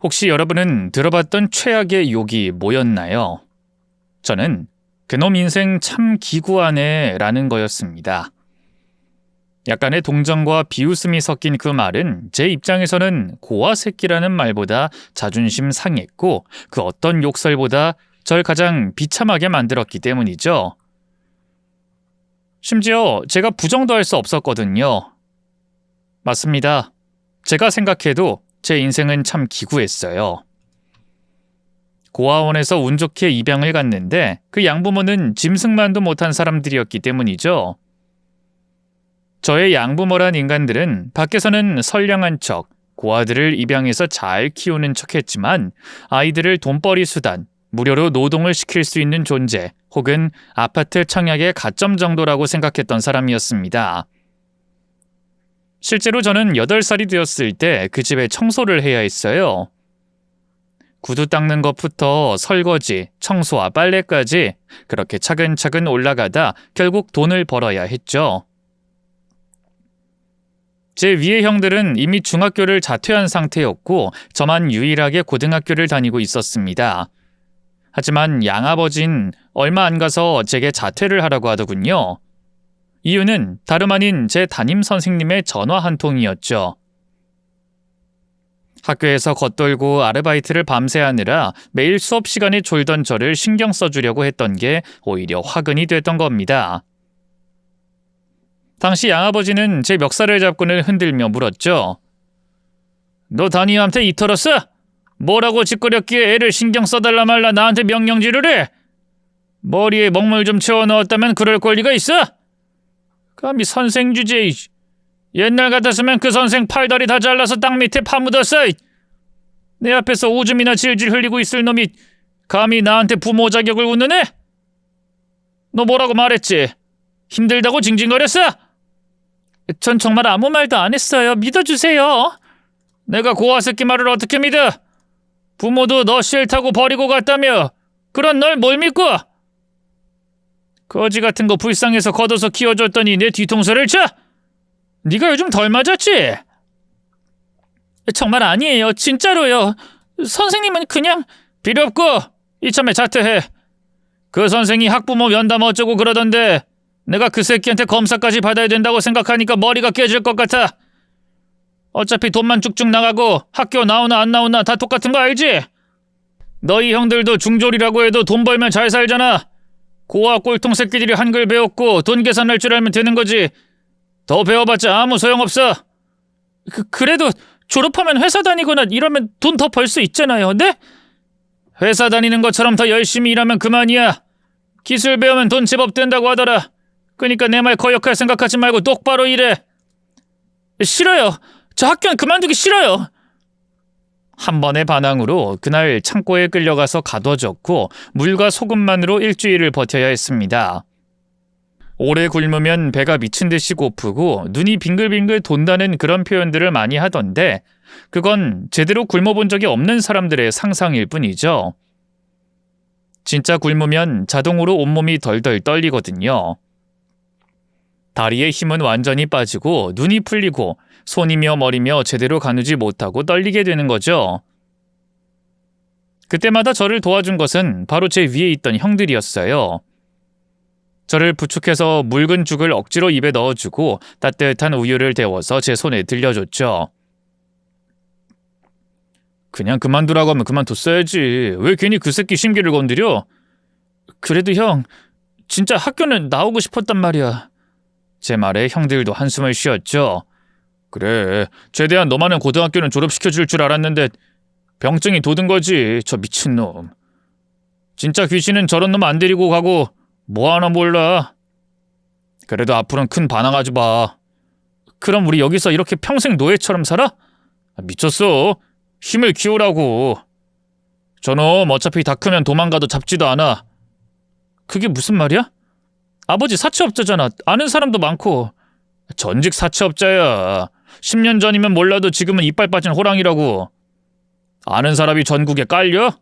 혹시 여러분은 들어봤던 최악의 욕이 뭐였나요? 저는 그놈 인생 참 기구하네 라는 거였습니다. 약간의 동정과 비웃음이 섞인 그 말은 제 입장에서는 고아 새끼라는 말보다 자존심 상했고 그 어떤 욕설보다 절 가장 비참하게 만들었기 때문이죠. 심지어 제가 부정도 할 수 없었거든요. 맞습니다. 제가 생각해도 제 인생은 참 기구했어요. 고아원에서 운 좋게 입양을 갔는데 그 양부모는 짐승만도 못한 사람들이었기 때문이죠. 저의 양부모란 인간들은 밖에서는 선량한 척, 고아들을 입양해서 잘 키우는 척했지만 아이들을 돈벌이 수단, 무료로 노동을 시킬 수 있는 존재 혹은 아파트 청약의 가점 정도라고 생각했던 사람이었습니다. 실제로 저는 8살이 되었을 때 그 집에 청소를 해야 했어요. 구두 닦는 것부터 설거지, 청소와 빨래까지 그렇게 차근차근 올라가다 결국 돈을 벌어야 했죠. 제 위의 형들은 이미 중학교를 자퇴한 상태였고 저만 유일하게 고등학교를 다니고 있었습니다. 하지만 양아버진 얼마 안 가서 제게 자퇴를 하라고 하더군요. 이유는 다름 아닌 제 담임 선생님의 전화 한 통이었죠. 학교에서 겉돌고 아르바이트를 밤새 하느라 매일 수업 시간에 졸던 저를 신경 써주려고 했던 게 오히려 화근이 됐던 겁니다. 당시 양아버지는 제 멱살을 잡고는 흔들며 물었죠. 너 담임한테 이 털었어? 뭐라고 짓거렸기에 애를 신경 써달라 말라 나한테 명령질을 해? 머리에 먹물 좀 채워 넣었다면 그럴 권리가 있어? 감히 선생 주제에 옛날 같았으면 그 선생 팔다리 다 잘라서 땅 밑에 파묻었어. 내 앞에서 오줌이나 질질 흘리고 있을 놈이 감히 나한테 부모 자격을 운운해? 너 뭐라고 말했지? 힘들다고 징징거렸어? 전 정말 아무 말도 안 했어요. 믿어주세요. 내가 고아 새끼 말을 어떻게 믿어? 부모도 너 싫다고 버리고 갔다며 그런 널 뭘 믿고? 거지 같은 거 불쌍해서 걷어서 키워줬더니 내 뒤통수를 쳐? 네가 요즘 덜 맞았지? 정말 아니에요. 진짜로요. 선생님은 그냥 필요 없고 이참에 자퇴해. 그 선생이 학부모 면담 어쩌고 그러던데 내가 그 새끼한테 검사까지 받아야 된다고 생각하니까 머리가 깨질 것 같아. 어차피 돈만 쭉쭉 나가고 학교 나오나 안 나오나 다 똑같은 거 알지? 너희 형들도 중졸이라고 해도 돈 벌면 잘 살잖아. 고아 꼴통 새끼들이 한글 배웠고 돈 계산할 줄 알면 되는 거지. 더 배워봤자 아무 소용없어. 그래도 졸업하면 회사 다니거나 이러면 돈 더 벌 수 있잖아요. 네? 회사 다니는 것처럼 더 열심히 일하면 그만이야. 기술 배우면 돈 제법 된다고 하더라. 그러니까 내 말 거역할 생각하지 말고 똑바로 일해. 싫어요. 저 학교는 그만두기 싫어요. 한 번의 반항으로 그날 창고에 끌려가서 가둬졌고 물과 소금만으로 일주일을 버텨야 했습니다. 오래 굶으면 배가 미친 듯이 고프고 눈이 빙글빙글 돈다는 그런 표현들을 많이 하던데 그건 제대로 굶어본 적이 없는 사람들의 상상일 뿐이죠. 진짜 굶으면 자동으로 온몸이 덜덜 떨리거든요. 다리의 힘은 완전히 빠지고 눈이 풀리고 손이며 머리며 제대로 가누지 못하고 떨리게 되는 거죠. 그때마다 저를 도와준 것은 바로 제 위에 있던 형들이었어요. 저를 부축해서 묽은 죽을 억지로 입에 넣어주고 따뜻한 우유를 데워서 제 손에 들려줬죠. 그냥 그만두라고 하면 그만뒀어야지. 왜 괜히 그 새끼 심기를 건드려? 그래도 형, 진짜 학교는 나오고 싶었단 말이야. 제 말에 형들도 한숨을 쉬었죠. 그래, 최대한 너만은 고등학교는 졸업시켜줄 줄 알았는데 병증이 돋은 거지, 저 미친놈. 진짜 귀신은 저런 놈 안 데리고 가고 뭐하나 몰라. 그래도 앞으로는 큰 반항하지 마. 그럼 우리 여기서 이렇게 평생 노예처럼 살아? 미쳤어. 힘을 키우라고. 저놈 어차피 다 크면 도망가도 잡지도 않아. 그게 무슨 말이야? 아버지 사채업자잖아. 아는 사람도 많고. 전직 사채업자야. 10년 전이면 몰라도 지금은 이빨 빠진 호랑이라고. 아는 사람이 전국에 깔려?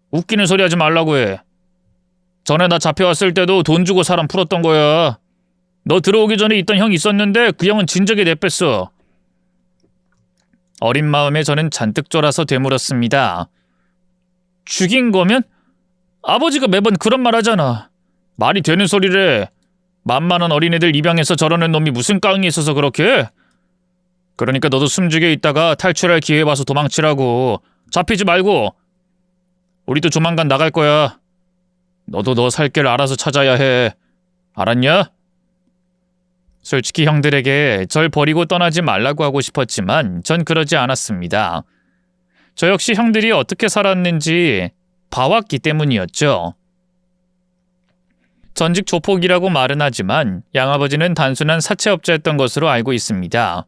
웃기는 소리 하지 말라고 해. 전에 나 잡혀왔을 때도 돈 주고 사람 풀었던 거야. 너 들어오기 전에 있던 형 있었는데 그 형은 진작에 내뺐어. 어린 마음에 저는 잔뜩 쫄아서 되물었습니다. 죽인 거면? 아버지가 매번 그런 말 하잖아. 말이 되는 소리래. 만만한 어린애들 입양해서 저러는 놈이 무슨 깡이 있어서 그렇게 해? 그러니까 너도 숨죽여 있다가 탈출할 기회 봐서 도망치라고. 잡히지 말고. 우리도 조만간 나갈 거야. 너도 너 살 길 알아서 찾아야 해. 알았냐? 솔직히 형들에게 절 버리고 떠나지 말라고 하고 싶었지만 전 그러지 않았습니다. 저 역시 형들이 어떻게 살았는지 봐왔기 때문이었죠. 전직 조폭이라고 말은 하지만 양아버지는 단순한 사채업자였던 것으로 알고 있습니다.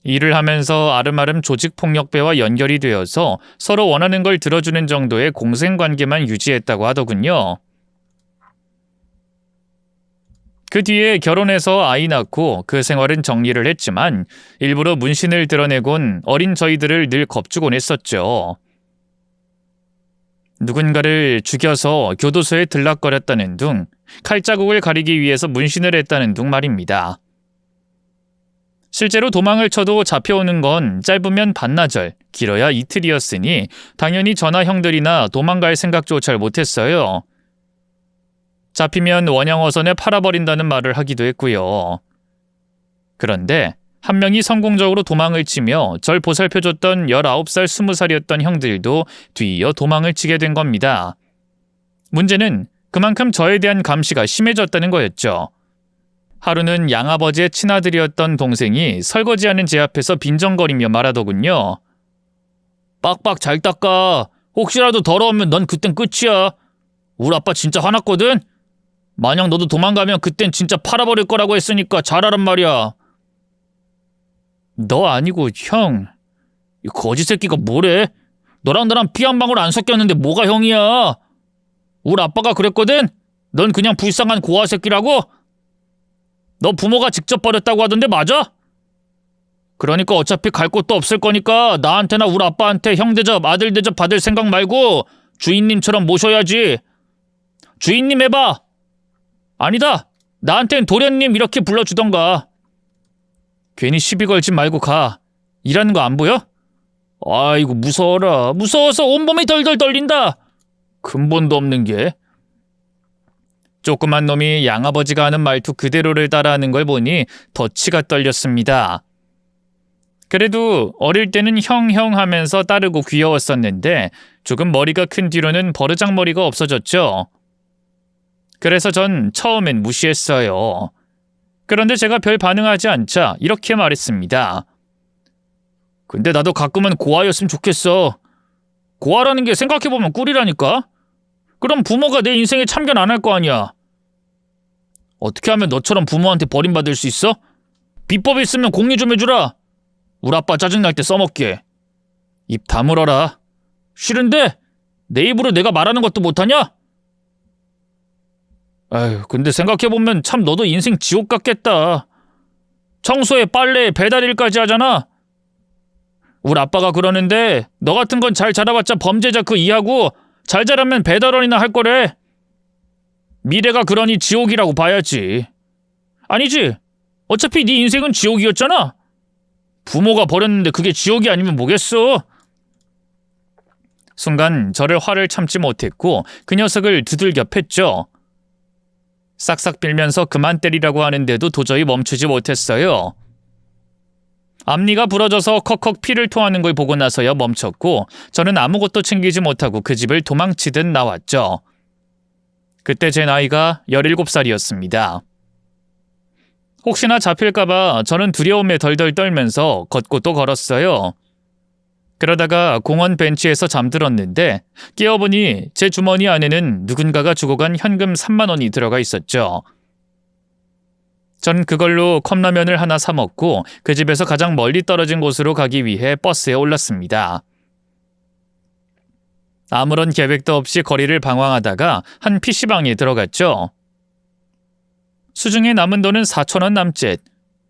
일을 하면서 아름아름 조직폭력배와 연결이 되어서 서로 원하는 걸 들어주는 정도의 공생관계만 유지했다고 하더군요. 그 뒤에 결혼해서 아이 낳고 그 생활은 정리를 했지만 일부러 문신을 드러내곤 어린 저희들을 늘 겁주곤 했었죠. 누군가를 죽여서 교도소에 들락거렸다는 둥, 칼자국을 가리기 위해서 문신을 했다는 둥 말입니다. 실제로 도망을 쳐도 잡혀오는 건 짧으면 반나절, 길어야 이틀이었으니 당연히 저나 형들이나 도망갈 생각조차 못했어요. 잡히면 원양어선에 팔아버린다는 말을 하기도 했고요. 그런데 한 명이 성공적으로 도망을 치며 절 보살펴줬던 19살, 20살이었던 형들도 뒤이어 도망을 치게 된 겁니다. 문제는 그만큼 저에 대한 감시가 심해졌다는 거였죠. 하루는 양아버지의 친아들이었던 동생이 설거지하는 제 앞에서 빈정거리며 말하더군요. 빡빡 잘 닦아. 혹시라도 더러우면 넌 그땐 끝이야. 우리 아빠 진짜 화났거든? 만약 너도 도망가면 그땐 진짜 팔아버릴 거라고 했으니까 잘하란 말이야. 너 아니고 형. 이 거지 새끼가 뭐래? 너랑 나랑 피 한 방울 안 섞였는데 뭐가 형이야? 우리 아빠가 그랬거든? 넌 그냥 불쌍한 고아 새끼라고? 너 부모가 직접 버렸다고 하던데 맞아? 그러니까 어차피 갈 곳도 없을 거니까 나한테나 우리 아빠한테 형 대접, 아들 대접 받을 생각 말고 주인님처럼 모셔야지. 주인님 해봐. 아니다. 나한텐 도련님 이렇게 불러주던가. 괜히 시비 걸지 말고 가. 일하는 거 안 보여? 아이고 무서워라. 무서워서 온몸이 덜덜 떨린다. 근본도 없는 게. 조그만 놈이 양아버지가 하는 말투 그대로를 따라하는 걸 보니 더 치가 떨렸습니다. 그래도 어릴 때는 형 하면서 따르고 귀여웠었는데 조금 머리가 큰 뒤로는 버르장머리가 없어졌죠. 그래서 전 처음엔 무시했어요. 그런데 제가 별 반응하지 않자 이렇게 말했습니다. 근데 나도 가끔은 고아였으면 좋겠어. 고아라는 게 생각해보면 꿀이라니까? 그럼 부모가 내 인생에 참견 안 할 거 아니야. 어떻게 하면 너처럼 부모한테 버림받을 수 있어? 비법 있으면 공유 좀 해주라. 우리 아빠 짜증날 때 써먹게. 입 다물어라. 싫은데 내 입으로 내가 말하는 것도 못하냐? 아휴, 근데 생각해보면 참 너도 인생 지옥 같겠다. 청소에 빨래에 배달일까지 하잖아. 우리 아빠가 그러는데 너 같은 건 잘 자라봤자 범죄자 그 이하고 잘 자라면 배달원이나 할 거래. 미래가 그러니 지옥이라고 봐야지. 아니지. 어차피 네 인생은 지옥이었잖아. 부모가 버렸는데 그게 지옥이 아니면 뭐겠어. 순간 저를 화를 참지 못했고 그 녀석을 두들겨 팼죠. 싹싹 빌면서 그만 때리라고 하는데도 도저히 멈추지 못했어요. 앞니가 부러져서 컥컥 피를 토하는 걸 보고 나서야 멈췄고 저는 아무것도 챙기지 못하고 그 집을 도망치듯 나왔죠. 그때 제 나이가 17살이었습니다. 혹시나 잡힐까봐 저는 두려움에 덜덜 떨면서 걷고 또 걸었어요. 그러다가 공원 벤치에서 잠들었는데 깨어보니 제 주머니 안에는 누군가가 주고 간 현금 3만 원이 들어가 있었죠. 전 그걸로 컵라면을 하나 사 먹고 그 집에서 가장 멀리 떨어진 곳으로 가기 위해 버스에 올랐습니다. 아무런 계획도 없이 거리를 방황하다가 한 PC방에 들어갔죠. 수중에 남은 돈은 4,000원 남짓.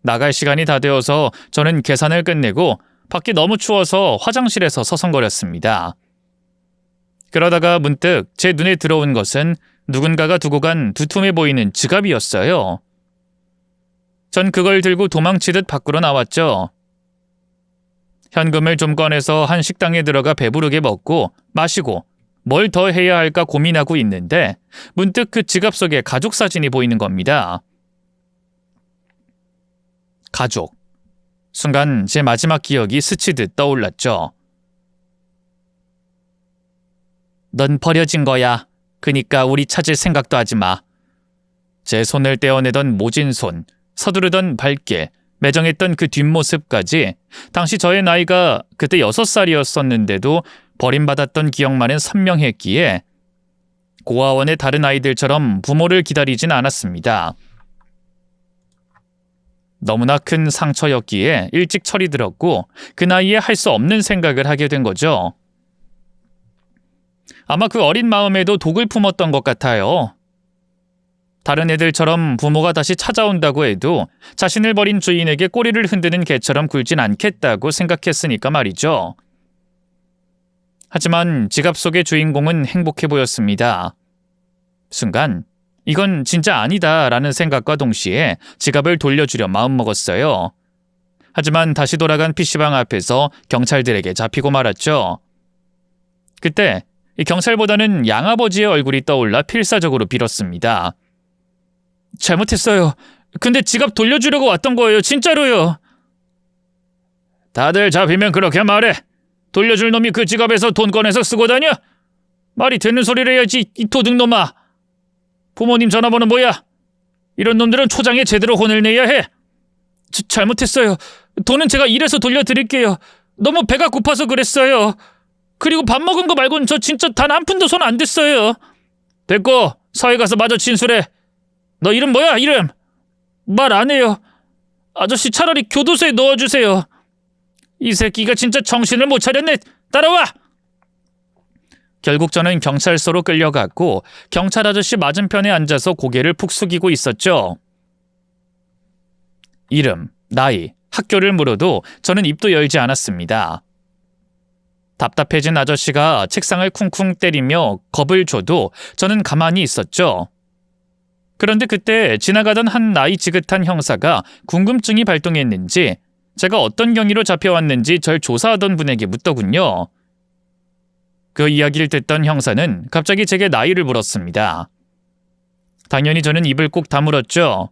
나갈 시간이 다 되어서 저는 계산을 끝내고 밖이 너무 추워서 화장실에서 서성거렸습니다. 그러다가 문득 제 눈에 들어온 것은 누군가가 두고 간 두툼해 보이는 지갑이었어요. 전 그걸 들고 도망치듯 밖으로 나왔죠. 현금을 좀 꺼내서 한 식당에 들어가 배부르게 먹고 마시고 뭘 더 해야 할까 고민하고 있는데 문득 그 지갑 속에 가족 사진이 보이는 겁니다. 가족. 순간 제 마지막 기억이 스치듯 떠올랐죠. 넌 버려진 거야. 그니까 우리 찾을 생각도 하지 마. 제 손을 떼어내던 모진 손, 서두르던 발길, 매정했던 그 뒷모습까지 당시 저의 나이가 그때 6살이었었는데도 버림받았던 기억만은 선명했기에 고아원의 다른 아이들처럼 부모를 기다리진 않았습니다. 너무나 큰 상처였기에 일찍 철이 들었고 그 나이에 할 수 없는 생각을 하게 된 거죠. 아마 그 어린 마음에도 독을 품었던 것 같아요. 다른 애들처럼 부모가 다시 찾아온다고 해도 자신을 버린 주인에게 꼬리를 흔드는 개처럼 굴진 않겠다고 생각했으니까 말이죠. 하지만 지갑 속의 주인공은 행복해 보였습니다. 순간 이건 진짜 아니다라는 생각과 동시에 지갑을 돌려주려 마음먹었어요. 하지만 다시 돌아간 PC방 앞에서 경찰들에게 잡히고 말았죠. 그때 이 경찰보다는 양아버지의 얼굴이 떠올라 필사적으로 빌었습니다. 잘못했어요. 근데 지갑 돌려주려고 왔던 거예요. 진짜로요. 다들 잡히면 그렇게 말해. 돌려줄 놈이 그 지갑에서 돈 꺼내서 쓰고 다녀? 말이 되는 소리를 해야지, 이 도둑놈아. 부모님 전화번호 뭐야? 이런 놈들은 초장에 제대로 혼을 내야 해. 잘못했어요. 돈은 제가 일해서 돌려드릴게요. 너무 배가 고파서 그랬어요. 그리고 밥 먹은 거 말고는 저 진짜 단 한 푼도 손 안 댔어요. 됐고 사회 가서 마저 진술해. 너 이름 뭐야? 이름? 말 안 해요. 아저씨 차라리 교도소에 넣어주세요. 이 새끼가 진짜 정신을 못 차렸네. 따라와! 결국 저는 경찰서로 끌려갔고 경찰 아저씨 맞은편에 앉아서 고개를 푹 숙이고 있었죠. 이름, 나이, 학교를 물어도 저는 입도 열지 않았습니다. 답답해진 아저씨가 책상을 쿵쿵 때리며 겁을 줘도 저는 가만히 있었죠. 그런데 그때 지나가던 한 나이 지긋한 형사가 궁금증이 발동했는지 제가 어떤 경위로 잡혀왔는지 절 조사하던 분에게 묻더군요. 그 이야기를 듣던 형사는 갑자기 제게 나이를 물었습니다. 당연히 저는 입을 꼭 다물었죠.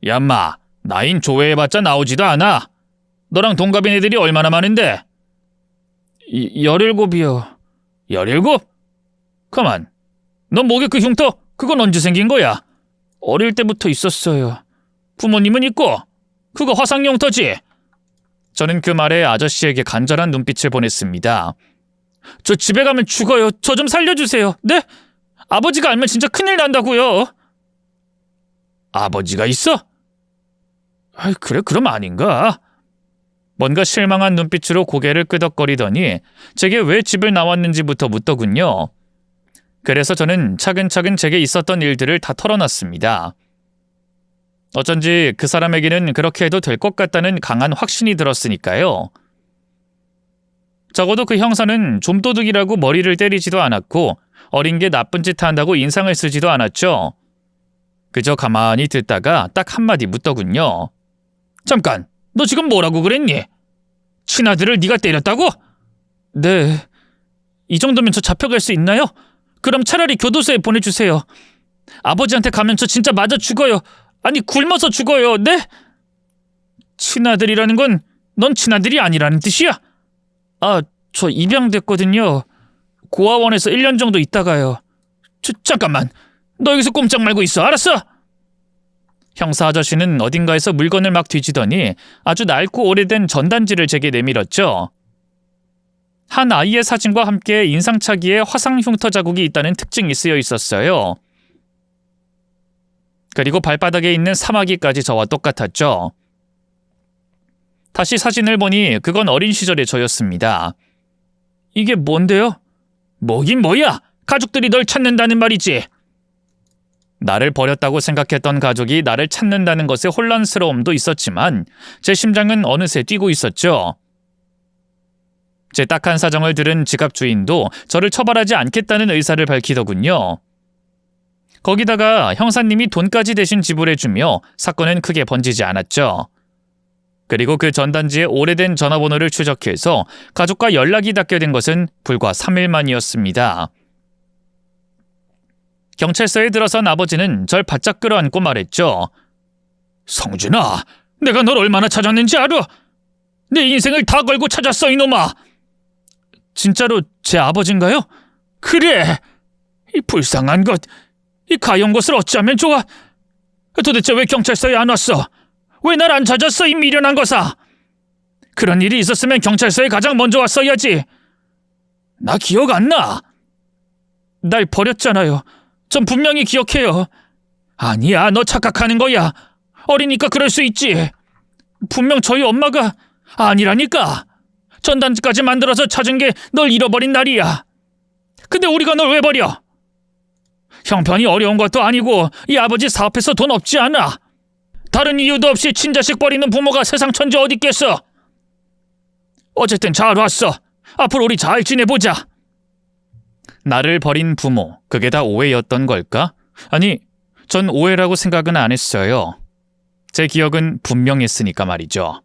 얌마, 나인 조회해봤자 나오지도 않아. 너랑 동갑인 애들이 얼마나 많은데? 17이요. 17? 가만, 너 목에 그 흉터? 그건 언제 생긴 거야? 어릴 때부터 있었어요. 부모님은 있고? 그거 화상 흉터지? 저는 그 말에 아저씨에게 간절한 눈빛을 보냈습니다. 저 집에 가면 죽어요. 저 좀 살려주세요. 네? 아버지가 알면 진짜 큰일 난다고요. 아버지가 있어? 그래, 그럼 아닌가? 뭔가 실망한 눈빛으로 고개를 끄덕거리더니 제게 왜 집을 나왔는지부터 묻더군요. 그래서 저는 차근차근 제게 있었던 일들을 다 털어놨습니다. 어쩐지 그 사람에게는 그렇게 해도 될 것 같다는 강한 확신이 들었으니까요. 적어도 그 형사는 좀도둑이라고 머리를 때리지도 않았고 어린 게 나쁜 짓 한다고 인상을 쓰지도 않았죠. 그저 가만히 듣다가 딱 한마디 묻더군요. 잠깐, 너 지금 뭐라고 그랬니? 친아들을 네가 때렸다고? 네. 이 정도면 저 잡혀갈 수 있나요? 그럼 차라리 교도소에 보내주세요. 아버지한테 가면 저 진짜 맞아 죽어요. 아니, 굶어서 죽어요. 네? 친아들이라는 건 넌 친아들이 아니라는 뜻이야? 저 입양됐거든요. 고아원에서 1년 정도 있다가요. 잠깐만. 너 여기서 꼼짝 말고 있어. 알았어? 형사 아저씨는 어딘가에서 물건을 막 뒤지더니 아주 낡고 오래된 전단지를 제게 내밀었죠. 한 아이의 사진과 함께 인상착의에 화상 흉터 자국이 있다는 특징이 쓰여 있었어요. 그리고 발바닥에 있는 사마귀까지 저와 똑같았죠. 다시 사진을 보니 그건 어린 시절의 저였습니다. 이게 뭔데요? 뭐긴 뭐야! 가족들이 널 찾는다는 말이지! 나를 버렸다고 생각했던 가족이 나를 찾는다는 것에 혼란스러움도 있었지만 제 심장은 어느새 뛰고 있었죠. 제 딱한 사정을 들은 지갑 주인도 저를 처벌하지 않겠다는 의사를 밝히더군요. 거기다가 형사님이 돈까지 대신 지불해주며 사건은 크게 번지지 않았죠. 그리고 그 전단지의 오래된 전화번호를 추적해서 가족과 연락이 닿게 된 것은 불과 3일 만이었습니다. 경찰서에 들어선 아버지는 절 바짝 끌어안고 말했죠. 성준아, 내가 널 얼마나 찾았는지 알아? 내 인생을 다 걸고 찾았어, 이놈아. 진짜로 제 아버지인가요? 그래. 이 불쌍한 것, 이 가여운 것을 어찌하면 좋아? 도대체 왜 경찰서에 안 왔어? 왜 날 안 찾았어, 이 미련한 것아? 그런 일이 있었으면 경찰서에 가장 먼저 왔어야지. 나 기억 안 나. 날 버렸잖아요. 전 분명히 기억해요. 아니야, 너 착각하는 거야. 어리니까 그럴 수 있지. 분명 저희 엄마가 아니라니까. 전단지까지 만들어서 찾은 게 널 잃어버린 날이야. 근데 우리가 널 왜 버려? 형편이 어려운 것도 아니고 이 아버지 사업해서 돈 없지 않아. 다른 이유도 없이 친자식 버리는 부모가 세상 천지 어디 있겠어. 어쨌든 잘 왔어. 앞으로 우리 잘 지내보자. 나를 버린 부모, 그게 다 오해였던 걸까? 아니, 전 오해라고 생각은 안 했어요. 제 기억은 분명했으니까 말이죠.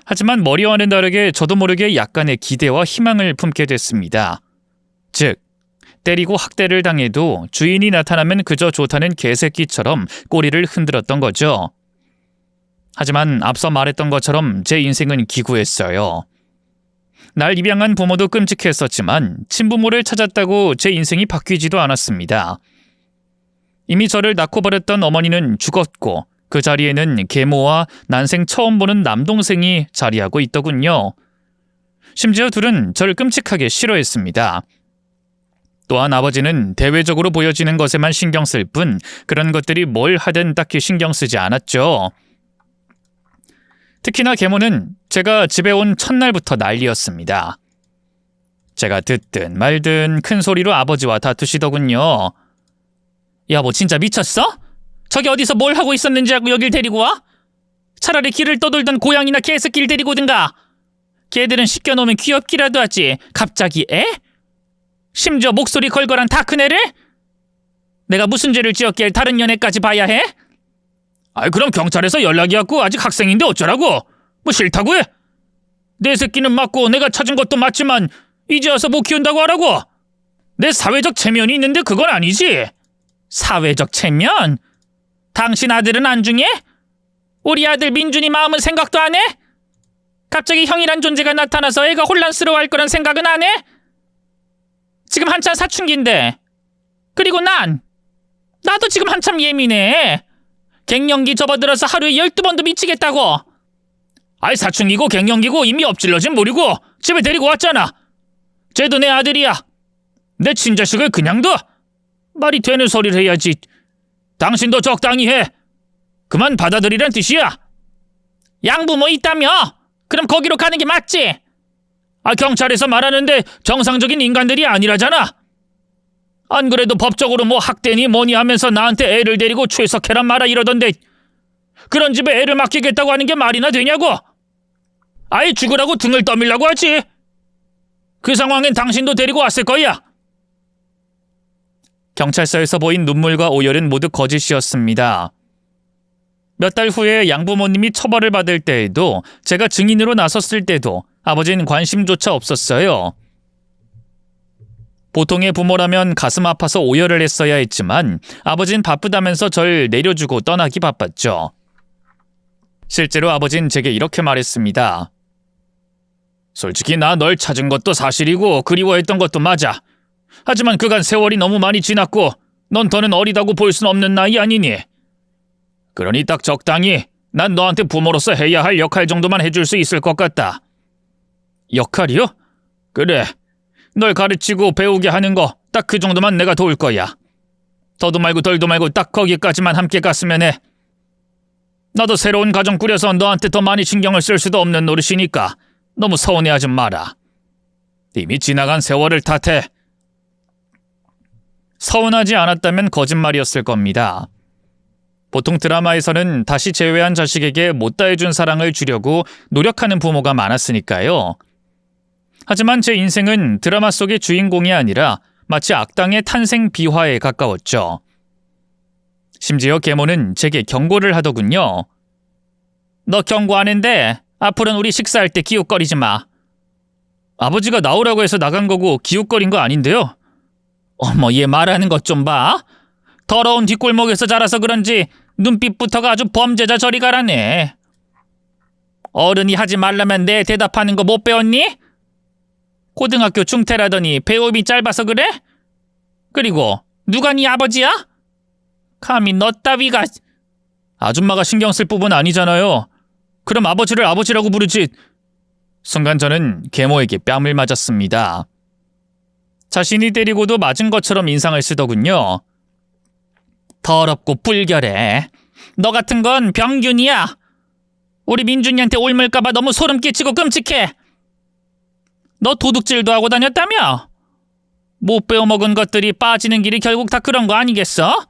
하지만 머리와는 다르게 저도 모르게 약간의 기대와 희망을 품게 됐습니다. 즉, 때리고 학대를 당해도 주인이 나타나면 그저 좋다는 개새끼처럼 꼬리를 흔들었던 거죠. 하지만 앞서 말했던 것처럼 제 인생은 기구했어요. 날 입양한 부모도 끔찍했었지만 친부모를 찾았다고 제 인생이 바뀌지도 않았습니다. 이미 저를 낳고 버렸던 어머니는 죽었고 그 자리에는 계모와 난생 처음 보는 남동생이 자리하고 있더군요. 심지어 둘은 저를 끔찍하게 싫어했습니다. 또한 아버지는 대외적으로 보여지는 것에만 신경 쓸 뿐 그런 것들이 뭘 하든 딱히 신경 쓰지 않았죠. 특히나 계모는 제가 집에 온 첫날부터 난리였습니다. 제가 듣든 말든 큰 소리로 아버지와 다투시더군요. 여보, 진짜 미쳤어? 저기 어디서 뭘 하고 있었는지 알고 여길 데리고 와? 차라리 길을 떠돌던 고양이나 개새끼를 데리고 오든가. 걔들은 시켜놓으면 귀엽기라도 하지. 갑자기 애? 심지어 목소리 걸걸한 다 큰 애를? 내가 무슨 죄를 지었길 다른 연애까지 봐야 해? 아이, 그럼 경찰에서 연락이 왔고 아직 학생인데 어쩌라고? 뭐 싫다고 해? 내 새끼는 맞고 내가 찾은 것도 맞지만 이제 와서 못 키운다고 하라고? 내 사회적 체면이 있는데 그건 아니지. 사회적 체면? 당신 아들은 안 중해? 우리 아들 민준이 마음은 생각도 안 해? 갑자기 형이란 존재가 나타나서 애가 혼란스러워할 거란 생각은 안 해? 지금 한참 사춘기인데. 그리고 나도 지금 한참 예민해. 갱년기 접어들어서 하루에 12번도 미치겠다고. 아이, 사춘기고 갱년기고 이미 엎질러진 물이고 집에 데리고 왔잖아. 쟤도 내 아들이야. 내 친자식을 그냥 둬? 말이 되는 소리를 해야지. 당신도 적당히 해. 그만 받아들이란 뜻이야. 양부모 있다며? 그럼 거기로 가는 게 맞지? 아, 경찰에서 말하는데 정상적인 인간들이 아니라잖아. 안 그래도 법적으로 뭐 학대니 뭐니 하면서 나한테 애를 데리고 출석해란 말아 이러던데 그런 집에 애를 맡기겠다고 하는 게 말이나 되냐고? 아예 죽으라고 등을 떠밀라고 하지. 그 상황엔 당신도 데리고 왔을 거야. 경찰서에서 보인 눈물과 오열은 모두 거짓이었습니다. 몇 달 후에 양부모님이 처벌을 받을 때에도 제가 증인으로 나섰을 때도 아버지는 관심조차 없었어요. 보통의 부모라면 가슴 아파서 오열을 했어야 했지만 아버진 바쁘다면서 절 내려주고 떠나기 바빴죠. 실제로 아버진 제게 이렇게 말했습니다. 솔직히 나 널 찾은 것도 사실이고 그리워했던 것도 맞아. 하지만 그간 세월이 너무 많이 지났고 넌 더는 어리다고 볼 순 없는 나이 아니니. 그러니 딱 적당히 난 너한테 부모로서 해야 할 역할 정도만 해줄 수 있을 것 같다. 역할이요? 그래. 널 가르치고 배우게 하는 거 딱 그 정도만 내가 도울 거야. 더도 말고 덜도 말고 딱 거기까지만 함께 갔으면 해. 나도 새로운 가정 꾸려서 너한테 더 많이 신경을 쓸 수도 없는 노릇이니까 너무 서운해하지 마라. 이미 지나간 세월을 탓해. 서운하지 않았다면 거짓말이었을 겁니다. 보통 드라마에서는 다시 재회한 자식에게 못다 해준 사랑을 주려고 노력하는 부모가 많았으니까요. 하지만 제 인생은 드라마 속의 주인공이 아니라 마치 악당의 탄생 비화에 가까웠죠. 심지어 계모는 제게 경고를 하더군요. 너 경고하는데 앞으로는 우리 식사할 때 기웃거리지 마. 아버지가 나오라고 해서 나간 거고 기웃거린 거 아닌데요? 어머, 얘 말하는 것 좀 봐. 더러운 뒷골목에서 자라서 그런지 눈빛부터가 아주 범죄자 저리 가라네. 어른이 하지 말라면 내 대답하는 거 못 배웠니? 고등학교 중퇴라더니 배움이 짧아서 그래? 그리고 누가 네 아버지야? 감히 너 따위가... 아줌마가 신경 쓸 부분 아니잖아요. 그럼 아버지를 아버지라고 부르지. 순간 저는 계모에게 뺨을 맞았습니다. 자신이 때리고도 맞은 것처럼 인상을 쓰더군요. 더럽고 불결해. 너 같은 건 병균이야. 우리 민준이한테 옮을까봐 너무 소름 끼치고 끔찍해. 너 도둑질도 하고 다녔다며? 못 배워먹은 것들이 빠지는 길이 결국 다 그런 거 아니겠어?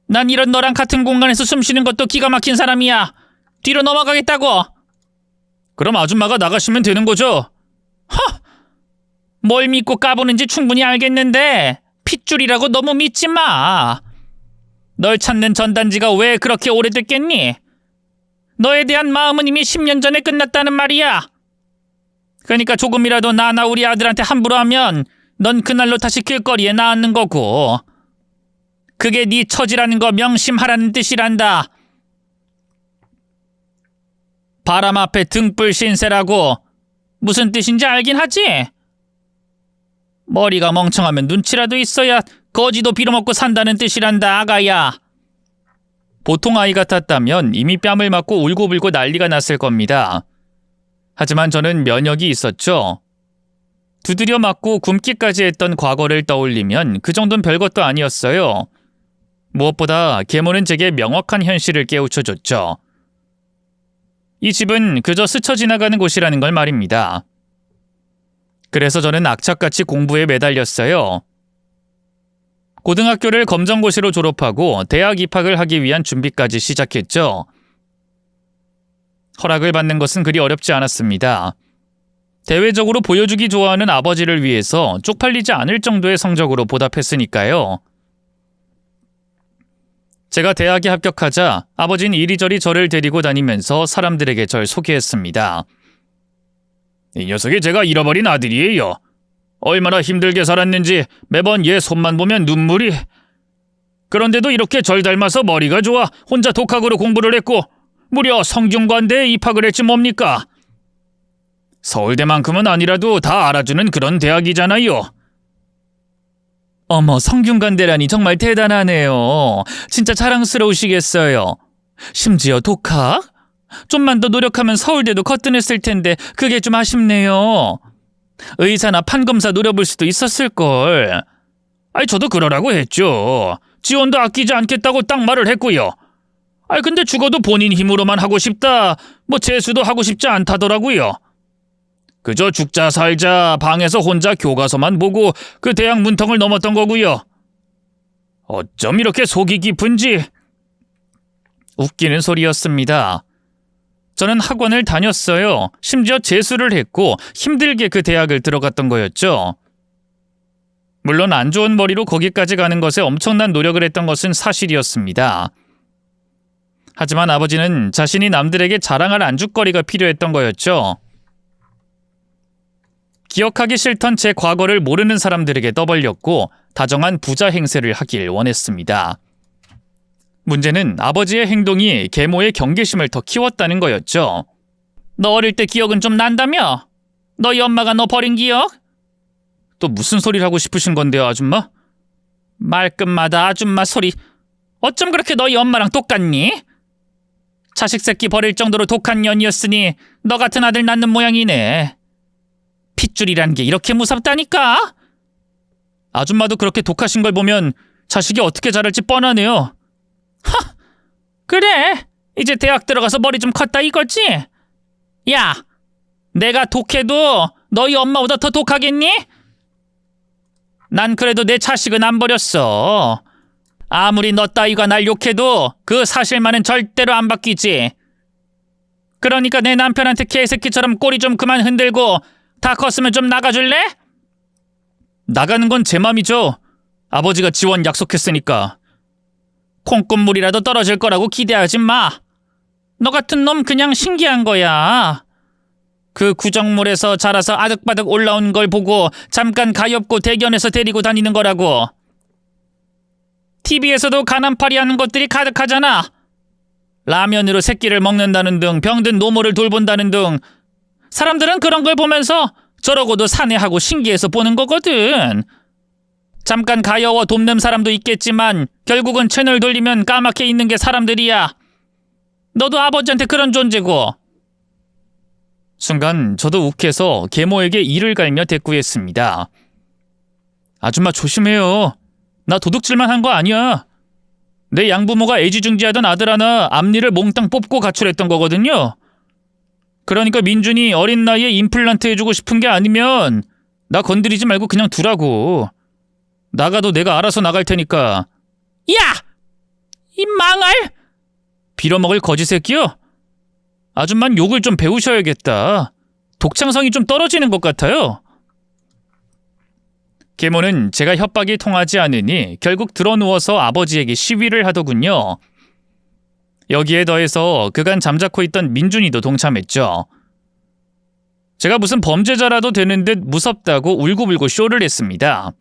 난 이런 너랑 같은 공간에서 숨 쉬는 것도 기가 막힌 사람이야. 뒤로 넘어가겠다고. 그럼 아줌마가 나가시면 되는 거죠? 허! 뭘 믿고 까부는지 충분히 알겠는데 핏줄이라고 너무 믿지 마. 널 찾는 전단지가 왜 그렇게 오래됐겠니? 너에 대한 마음은 이미 10년 전에 끝났다는 말이야. 그러니까 조금이라도 나나 우리 아들한테 함부로 하면 넌 그날로 다시 길거리에 나앉는 거고. 그게 네 처지라는 거 명심하라는 뜻이란다. 바람 앞에 등불 신세라고 무슨 뜻인지 알긴 하지? 머리가 멍청하면 눈치라도 있어야 거지도 빌어먹고 산다는 뜻이란다, 아가야. 보통 아이 같았다면 이미 뺨을 맞고 울고불고 난리가 났을 겁니다. 하지만 저는 면역이 있었죠. 두드려 맞고 굶기까지 했던 과거를 떠올리면 그 정도는 별것도 아니었어요. 무엇보다 계모는 제게 명확한 현실을 깨우쳐줬죠. 이 집은 그저 스쳐 지나가는 곳이라는 걸 말입니다. 그래서 저는 악착같이 공부에 매달렸어요. 고등학교를 검정고시로 졸업하고 대학 입학을 하기 위한 준비까지 시작했죠. 허락을 받는 것은 그리 어렵지 않았습니다. 대외적으로 보여주기 좋아하는 아버지를 위해서 쪽팔리지 않을 정도의 성적으로 보답했으니까요. 제가 대학에 합격하자 아버지는 이리저리 저를 데리고 다니면서 사람들에게 절 소개했습니다. 이 녀석이 제가 잃어버린 아들이에요. 얼마나 힘들게 살았는지 매번 얘 손만 보면 눈물이... 그런데도 이렇게 절 닮아서 머리가 좋아 혼자 독학으로 공부를 했고 무려 성균관대에 입학을 했지 뭡니까? 서울대만큼은 아니라도 다 알아주는 그런 대학이잖아요. 어머, 성균관대라니 정말 대단하네요. 진짜 자랑스러우시겠어요. 심지어 독학? 좀만 더 노력하면 서울대도 거뜬했을 텐데 그게 좀 아쉽네요. 의사나 판검사 노려볼 수도 있었을걸. 아이, 저도 그러라고 했죠. 지원도 아끼지 않겠다고 딱 말을 했고요. 아이, 근데 죽어도 본인 힘으로만 하고 싶다, 뭐 재수도 하고 싶지 않다더라고요. 그저 죽자 살자 방에서 혼자 교과서만 보고 그 대학 문턱을 넘었던 거고요. 어쩜 이렇게 속이 깊은지. 웃기는 소리였습니다. 저는 학원을 다녔어요. 심지어 재수를 했고 힘들게 그 대학을 들어갔던 거였죠. 물론 안 좋은 머리로 거기까지 가는 것에 엄청난 노력을 했던 것은 사실이었습니다. 하지만 아버지는 자신이 남들에게 자랑할 안주거리가 필요했던 거였죠. 기억하기 싫던 제 과거를 모르는 사람들에게 떠벌렸고 다정한 부자 행세를 하길 원했습니다. 문제는 아버지의 행동이 계모의 경계심을 더 키웠다는 거였죠. 너 어릴 때 기억은 좀 난다며? 너희 엄마가 너 버린 기억? 또 무슨 소리를 하고 싶으신 건데요, 아줌마? 말끝마다 아줌마 소리. 어쩜 그렇게 너희 엄마랑 똑같니? 자식 새끼 버릴 정도로 독한 년이었으니 너 같은 아들 낳는 모양이네. 핏줄이란 게 이렇게 무섭다니까? 아줌마도 그렇게 독하신 걸 보면 자식이 어떻게 자랄지 뻔하네요. 하! 그래, 이제 대학 들어가서 머리 좀 컸다 이거지? 야, 내가 독해도 너희 엄마보다 더 독하겠니? 난 그래도 내 자식은 안 버렸어. 아무리 너 따위가 날 욕해도 그 사실만은 절대로 안 바뀌지. 그러니까 내 남편한테 개새끼처럼 꼬리 좀 그만 흔들고 다 컸으면 좀 나가줄래? 나가는 건 제 맘이죠. 아버지가 지원 약속했으니까. 콩고물이라도 떨어질 거라고 기대하지 마. 너 같은 놈 그냥 신기한 거야. 그 구정물에서 자라서 아득바득 올라온 걸 보고 잠깐 가엾고 대견해서 데리고 다니는 거라고. TV에서도 가난파리 하는 것들이 가득하잖아. 라면으로 새끼를 먹는다는 등 병든 노모를 돌본다는 등 사람들은 그런 걸 보면서 저러고도 사내하고 신기해서 보는 거거든. 잠깐 가여워 돕는 사람도 있겠지만 결국은 채널 돌리면 까맣게 있는 게 사람들이야. 너도 아버지한테 그런 존재고. 순간 저도 욱해서 계모에게 이를 갈며 대꾸했습니다. 아줌마 조심해요. 나 도둑질만 한 거 아니야. 내 양부모가 애지중지하던 아들 하나 앞니를 몽땅 뽑고 가출했던 거거든요. 그러니까 민준이 어린 나이에 임플란트 해주고 싶은 게 아니면 나 건드리지 말고 그냥 두라고. 나가도 내가 알아서 나갈 테니까. 야! 이 망할! 빌어먹을 거지 새끼요? 아줌만 욕을 좀 배우셔야겠다. 독창성이 좀 떨어지는 것 같아요. 계모는 제가 협박이 통하지 않으니 결국 드러누워서 아버지에게 시위를 하더군요. 여기에 더해서 그간 잠자코 있던 민준이도 동참했죠. 제가 무슨 범죄자라도 되는 듯 무섭다고 울고불고 쇼를 했습니다.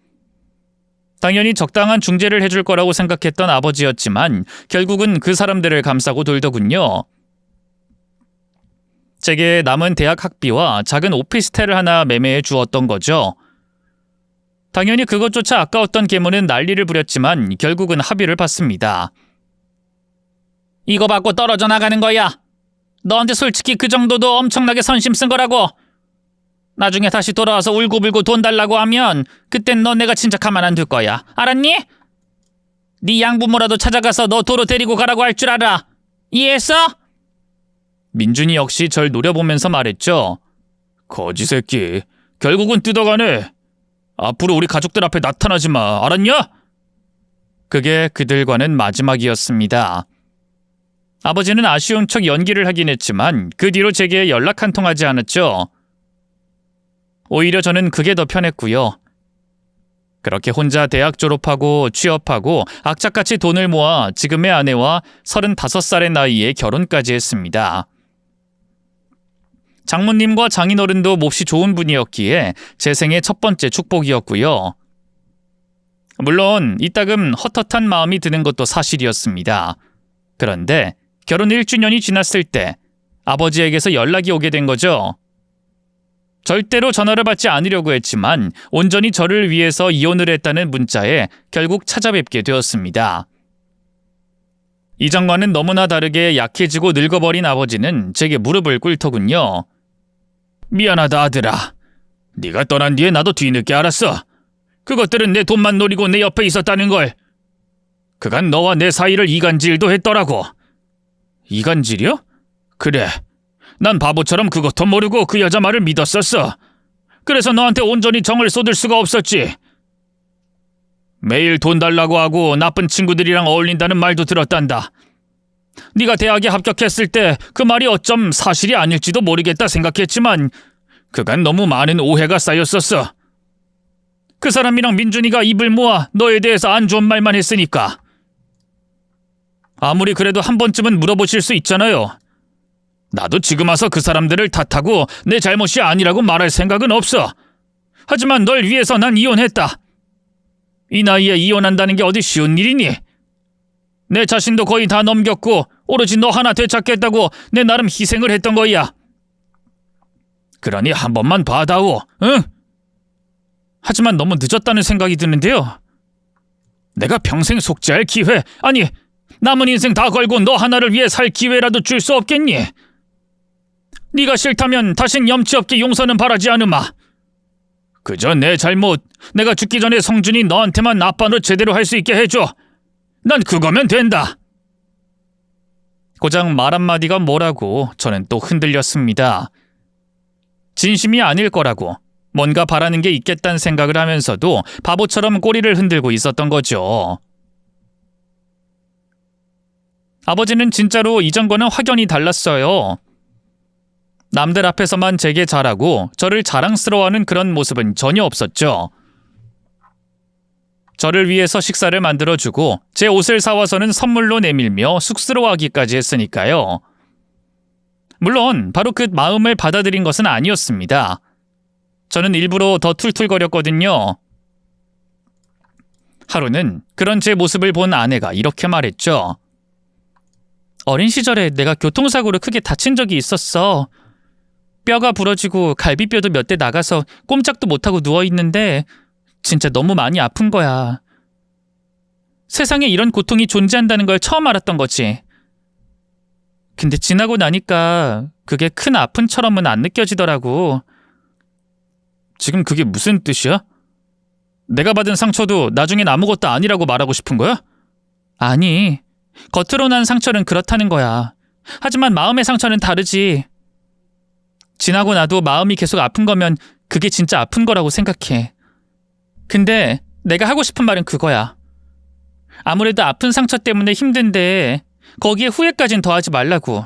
당연히 적당한 중재를 해줄 거라고 생각했던 아버지였지만 결국은 그 사람들을 감싸고 돌더군요. 제게 남은 대학 학비와 작은 오피스텔을 하나 매매해 주었던 거죠. 당연히 그것조차 아까웠던 계모는 난리를 부렸지만 결국은 합의를 받습니다. 이거 받고 떨어져 나가는 거야. 너한테 솔직히 그 정도도 엄청나게 선심 쓴 거라고. 나중에 다시 돌아와서 울고불고 돈 달라고 하면 그땐 너 내가 진짜 가만 안 둘 거야. 알았니? 네 양부모라도 찾아가서 너 도로 데리고 가라고 할 줄 알아. 이해했어? 민준이 역시 절 노려보면서 말했죠. 거지 새끼. 결국은 뜯어가네. 앞으로 우리 가족들 앞에 나타나지 마. 알았냐? 그게 그들과는 마지막이었습니다. 아버지는 아쉬운 척 연기를 하긴 했지만 그 뒤로 제게 연락 한 통 하지 않았죠. 오히려 저는 그게 더 편했고요. 그렇게 혼자 대학 졸업하고 취업하고 악착같이 돈을 모아 지금의 아내와 35살의 나이에 결혼까지 했습니다. 장모님과 장인어른도 몹시 좋은 분이었기에 제 생애 첫 번째 축복이었고요. 물론 이따금 헛헛한 마음이 드는 것도 사실이었습니다. 그런데 결혼 1주년이 지났을 때 아버지에게서 연락이 오게 된 거죠. 절대로 전화를 받지 않으려고 했지만 온전히 저를 위해서 이혼을 했다는 문자에 결국 찾아뵙게 되었습니다. 이전과는 너무나 다르게 약해지고 늙어버린 아버지는 제게 무릎을 꿇더군요. 미안하다 아들아. 네가 떠난 뒤에 나도 뒤늦게 알았어. 그것들은 내 돈만 노리고 내 옆에 있었다는 걸. 그간 너와 내 사이를 이간질도 했더라고. 이간질이요? 그래. 난 바보처럼 그것도 모르고 그 여자 말을 믿었었어. 그래서 너한테 온전히 정을 쏟을 수가 없었지. 매일 돈 달라고 하고 나쁜 친구들이랑 어울린다는 말도 들었단다. 네가 대학에 합격했을 때 그 말이 어쩜 사실이 아닐지도 모르겠다 생각했지만 그간 너무 많은 오해가 쌓였었어. 그 사람이랑 민준이가 입을 모아 너에 대해서 안 좋은 말만 했으니까. 아무리 그래도 한 번쯤은 물어보실 수 있잖아요. 나도 지금 와서 그 사람들을 탓하고 내 잘못이 아니라고 말할 생각은 없어. 하지만 널 위해서 난 이혼했다. 이 나이에 이혼한다는 게 어디 쉬운 일이니? 내 자신도 거의 다 넘겼고 오로지 너 하나 되찾겠다고 내 나름 희생을 했던 거야. 그러니 한 번만 봐다오, 응? 하지만 너무 늦었다는 생각이 드는데요. 내가 평생 속죄할 기회, 아니 남은 인생 다 걸고 너 하나를 위해 살 기회라도 줄 수 없겠니? 네가 싫다면 다신 염치 없게 용서는 바라지 않으마. 그저 내 잘못, 내가 죽기 전에 성준이 너한테만 아빠 노릇 제대로 할 수 있게 해줘. 난 그거면 된다. 고작 말 한마디가 뭐라고 저는 또 흔들렸습니다. 진심이 아닐 거라고 뭔가 바라는 게 있겠다는 생각을 하면서도 바보처럼 꼬리를 흔들고 있었던 거죠. 아버지는 진짜로 이전과는 확연히 달랐어요. 남들 앞에서만 제게 잘하고 저를 자랑스러워하는 그런 모습은 전혀 없었죠. 저를 위해서 식사를 만들어주고 제 옷을 사와서는 선물로 내밀며 쑥스러워하기까지 했으니까요. 물론 바로 그 마음을 받아들인 것은 아니었습니다. 저는 일부러 더 툴툴거렸거든요. 하루는 그런 제 모습을 본 아내가 이렇게 말했죠. 어린 시절에 내가 교통사고로 크게 다친 적이 있었어. 뼈가 부러지고 갈비뼈도 몇 대 나가서 꼼짝도 못하고 누워있는데 진짜 너무 많이 아픈 거야. 세상에 이런 고통이 존재한다는 걸 처음 알았던 거지. 근데 지나고 나니까 그게 큰 아픔처럼은 안 느껴지더라고. 지금 그게 무슨 뜻이야? 내가 받은 상처도 나중엔 아무것도 아니라고 말하고 싶은 거야? 아니, 겉으로 난 상처는 그렇다는 거야. 하지만 마음의 상처는 다르지. 지나고 나도 마음이 계속 아픈 거면 그게 진짜 아픈 거라고 생각해. 근데 내가 하고 싶은 말은 그거야. 아무래도 아픈 상처 때문에 힘든데 거기에 후회까진 더하지 말라고.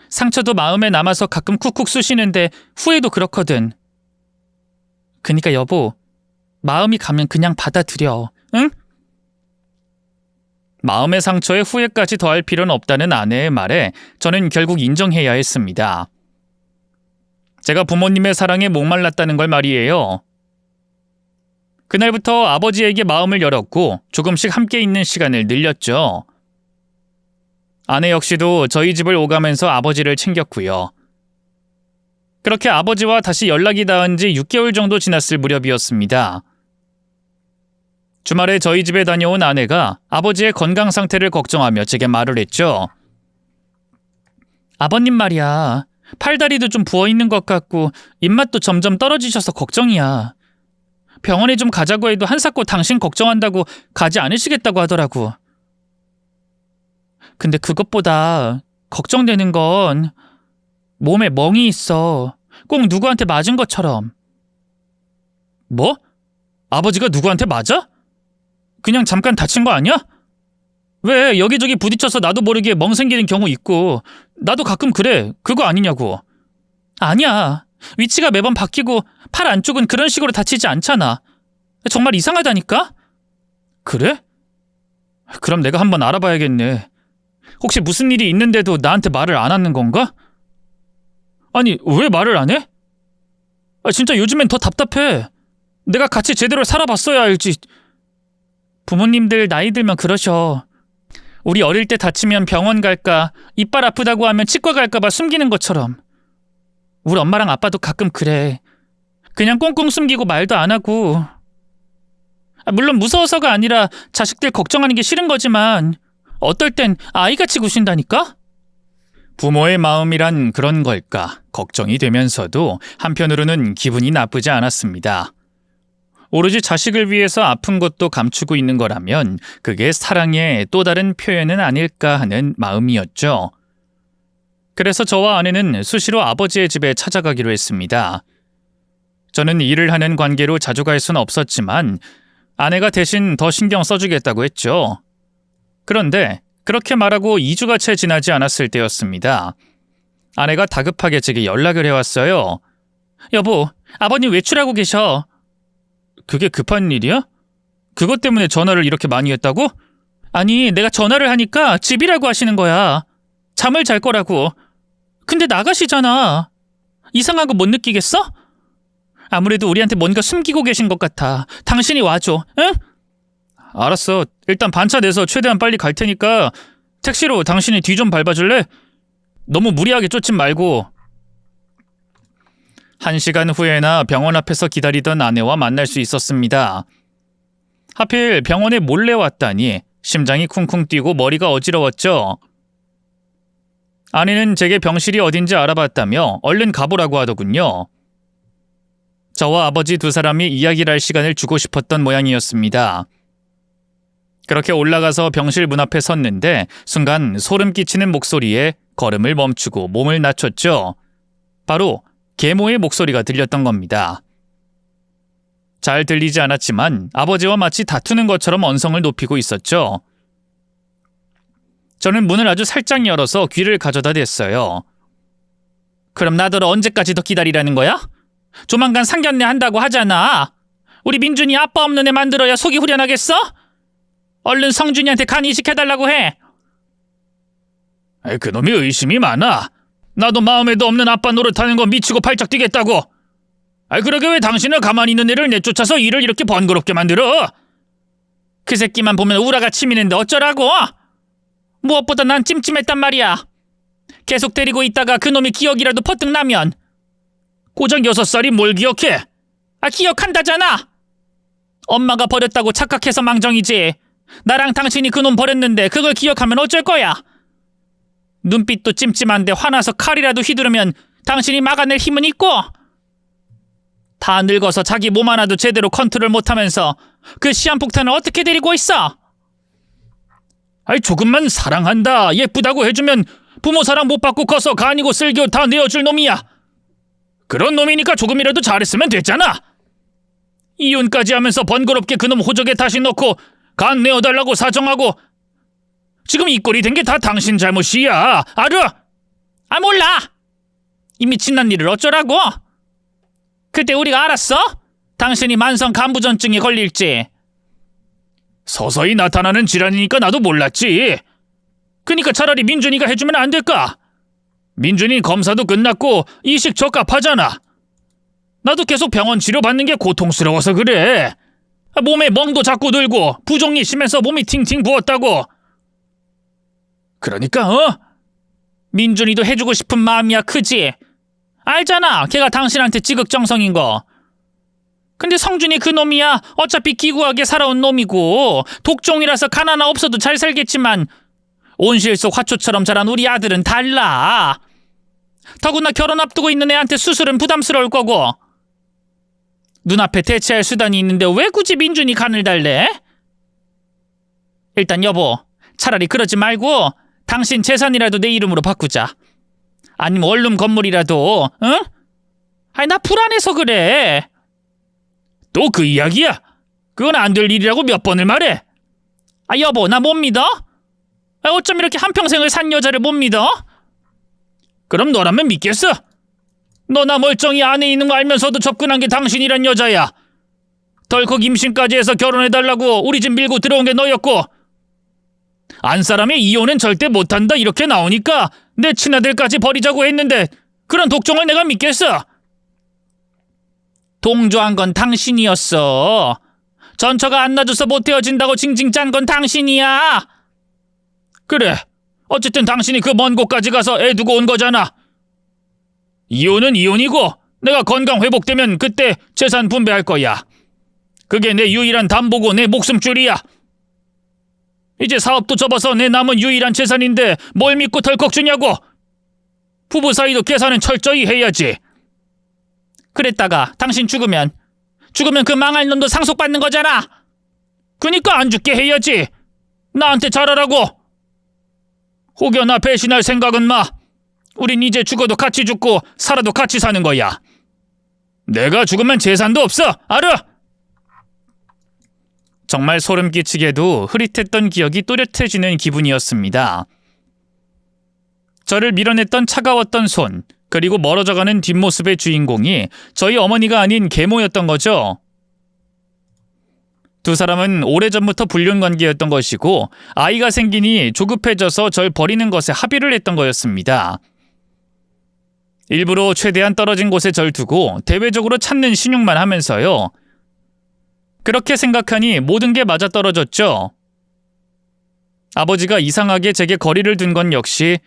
상처도 마음에 남아서 가끔 쿡쿡 쑤시는데 후회도 그렇거든. 그니까 여보, 마음이 가면 그냥 받아들여, 응? 마음의 상처에 후회까지 더할 필요는 없다는 아내의 말에 저는 결국 인정해야 했습니다. 제가 부모님의 사랑에 목말랐다는 걸 말이에요. 그날부터 아버지에게 마음을 열었고 조금씩 함께 있는 시간을 늘렸죠. 아내 역시도 저희 집을 오가면서 아버지를 챙겼고요. 그렇게 아버지와 다시 연락이 닿은 지 6개월 정도 지났을 무렵이었습니다. 주말에 저희 집에 다녀온 아내가 아버지의 건강 상태를 걱정하며 제게 말을 했죠. 아버님 말이야, 팔다리도 좀 부어있는 것 같고 입맛도 점점 떨어지셔서 걱정이야. 병원에 좀 가자고 해도 한사코 당신 걱정한다고 가지 않으시겠다고 하더라고. 근데 그것보다 걱정되는 건 몸에 멍이 있어. 꼭 누구한테 맞은 것처럼. 뭐? 아버지가 누구한테 맞아? 그냥 잠깐 다친 거 아니야? 왜 여기저기 부딪혀서 나도 모르게 멍 생기는 경우 있고 나도 가끔 그래. 그거 아니냐고. 아니야. 위치가 매번 바뀌고 팔 안쪽은 그런 식으로 다치지 않잖아. 정말 이상하다니까? 그래? 그럼 내가 한번 알아봐야겠네. 혹시 무슨 일이 있는데도 나한테 말을 안 하는 건가? 아니, 왜 말을 안 해? 진짜 요즘엔 더 답답해. 내가 같이 제대로 살아봤어야 알지. 부모님들 나이 들면 그러셔. 우리 어릴 때 다치면 병원 갈까, 이빨 아프다고 하면 치과 갈까봐 숨기는 것처럼. 우리 엄마랑 아빠도 가끔 그래. 그냥 꽁꽁 숨기고 말도 안 하고. 물론 무서워서가 아니라 자식들 걱정하는 게 싫은 거지만 어떨 땐 아이같이 구신다니까? 부모의 마음이란 그런 걸까 걱정이 되면서도 한편으로는 기분이 나쁘지 않았습니다. 오로지 자식을 위해서 아픈 것도 감추고 있는 거라면 그게 사랑의 또 다른 표현은 아닐까 하는 마음이었죠. 그래서 저와 아내는 수시로 아버지의 집에 찾아가기로 했습니다. 저는 일을 하는 관계로 자주 갈 수는 없었지만 아내가 대신 더 신경 써주겠다고 했죠. 그런데 그렇게 말하고 2주가 채 지나지 않았을 때였습니다. 아내가 다급하게 제게 연락을 해왔어요. 여보, 아버님 외출하고 계셔. 그게 급한 일이야? 그것 때문에 전화를 이렇게 많이 했다고? 아니, 내가 전화를 하니까 집이라고 하시는 거야. 잠을 잘 거라고. 근데 나가시잖아. 이상한 거 못 느끼겠어? 아무래도 우리한테 뭔가 숨기고 계신 것 같아. 당신이 와줘, 응? 알았어. 일단 반차 내서 최대한 빨리 갈 테니까 택시로 당신이 뒤 좀 밟아줄래? 너무 무리하게 쫓지 말고. 1시간 후에나 병원 앞에서 기다리던 아내와 만날 수 있었습니다. 하필 병원에 몰래 왔다니 심장이 쿵쿵 뛰고 머리가 어지러웠죠. 아내는 제게 병실이 어딘지 알아봤다며 얼른 가보라고 하더군요. 저와 아버지 두 사람이 이야기를 할 시간을 주고 싶었던 모양이었습니다. 그렇게 올라가서 병실 문 앞에 섰는데 순간 소름 끼치는 목소리에 걸음을 멈추고 몸을 낮췄죠. 바로 계모의 목소리가 들렸던 겁니다. 잘 들리지 않았지만 아버지와 마치 다투는 것처럼 언성을 높이고 있었죠. 저는 문을 아주 살짝 열어서 귀를 가져다 댔어요. 그럼 나더러 언제까지 더 기다리라는 거야? 조만간 상견례 한다고 하잖아. 우리 민준이 아빠 없는 애 만들어야 속이 후련하겠어? 얼른 성준이한테 간 이식해달라고 해. 그놈이 의심이 많아. 나도 마음에도 없는 아빠 노릇하는 거 미치고 발작 뛰겠다고. 그러게 왜 당신은 가만히 있는 애를 내쫓아서 일을 이렇게 번거롭게 만들어? 그 새끼만 보면 우라가 치미는데 어쩌라고? 무엇보다 난 찜찜했단 말이야. 계속 데리고 있다가 그놈이 기억이라도 퍼뜩 나면. 고작 6살이 뭘 기억해? 기억한다잖아. 엄마가 버렸다고 착각해서 망정이지. 나랑 당신이 그놈 버렸는데 그걸 기억하면 어쩔 거야? 눈빛도 찜찜한데 화나서 칼이라도 휘두르면 당신이 막아낼 힘은 있고? 다 늙어서 자기 몸 하나도 제대로 컨트롤 못하면서 그 시한폭탄을 어떻게 데리고 있어? 조금만 사랑한다, 예쁘다고 해주면 부모 사랑 못 받고 커서 간이고 쓸겨 다 내어줄 놈이야. 그런 놈이니까 조금이라도 잘했으면 됐잖아. 이혼까지 하면서 번거롭게 그놈 호적에 다시 넣고 간 내어달라고 사정하고 지금 이 꼴이 된 게 다 당신 잘못이야. 알아? 몰라. 이 미친난 일을 어쩌라고? 그때 우리가 알았어? 당신이 만성 간부전증에 걸릴지. 서서히 나타나는 질환이니까 나도 몰랐지. 그니까 차라리 민준이가 해주면 안 될까? 민준이 검사도 끝났고 이식 적합하잖아. 나도 계속 병원 치료받는 게 고통스러워서 그래. 몸에 멍도 자꾸 들고 부종이 심해서 몸이 팅팅 부었다고. 그러니까 민준이도 해주고 싶은 마음이야 크지? 알잖아, 걔가 당신한테 지극정성인 거. 근데 성준이 그 놈이야 어차피 기구하게 살아온 놈이고 독종이라서 가난 하나 없어도 잘 살겠지만 온실 속 화초처럼 자란 우리 아들은 달라. 더구나 결혼 앞두고 있는 애한테 수술은 부담스러울 거고. 눈앞에 대체할 수단이 있는데 왜 굳이 민준이 간을 달래? 일단 여보, 차라리 그러지 말고 당신 재산이라도 내 이름으로 바꾸자. 아니면 원룸 건물이라도, 응? 나 불안해서 그래. 또 그 이야기야? 그건 안 될 일이라고 몇 번을 말해. 여보, 나 못 믿어? 어쩜 이렇게 한평생을 산 여자를 못 믿어? 그럼 너라면 믿겠어? 너나 멀쩡히 안에 있는 거 알면서도 접근한 게 당신이란 여자야. 덜컥 임신까지 해서 결혼해달라고 우리 집 밀고 들어온 게 너였고 안 사람이 이혼은 절대 못한다 이렇게 나오니까 내 친아들까지 버리자고 했는데 그런 독종을 내가 믿겠어? 동조한 건 당신이었어. 전처가 안 놔줘서 못 헤어진다고 징징 짠 건 당신이야. 그래, 어쨌든 당신이 그 먼 곳까지 가서 애 두고 온 거잖아. 이혼은 이혼이고 내가 건강 회복되면 그때 재산 분배할 거야. 그게 내 유일한 담보고 내 목숨줄이야. 이제 사업도 접어서 내 남은 유일한 재산인데 뭘 믿고 덜컥 주냐고. 부부 사이도 계산은 철저히 해야지. 그랬다가 당신 죽으면 그 망할 놈도 상속받는 거잖아. 그니까 안 죽게 해야지. 나한테 잘하라고. 혹여나 배신할 생각은 마. 우린 이제 죽어도 같이 죽고 살아도 같이 사는 거야. 내가 죽으면 재산도 없어. 알아? 정말 소름 끼치게도 흐릿했던 기억이 또렷해지는 기분이었습니다. 저를 밀어냈던 차가웠던 손, 그리고 멀어져가는 뒷모습의 주인공이 저희 어머니가 아닌 계모였던 거죠. 두 사람은 오래전부터 불륜관계였던 것이고 아이가 생기니 조급해져서 절 버리는 것에 합의를 했던 거였습니다. 일부러 최대한 떨어진 곳에 절 두고 대외적으로 찾는 신용만 하면서요. 그렇게 생각하니 모든 게 맞아떨어졌죠. 아버지가 이상하게 제게 거리를 둔 건 역시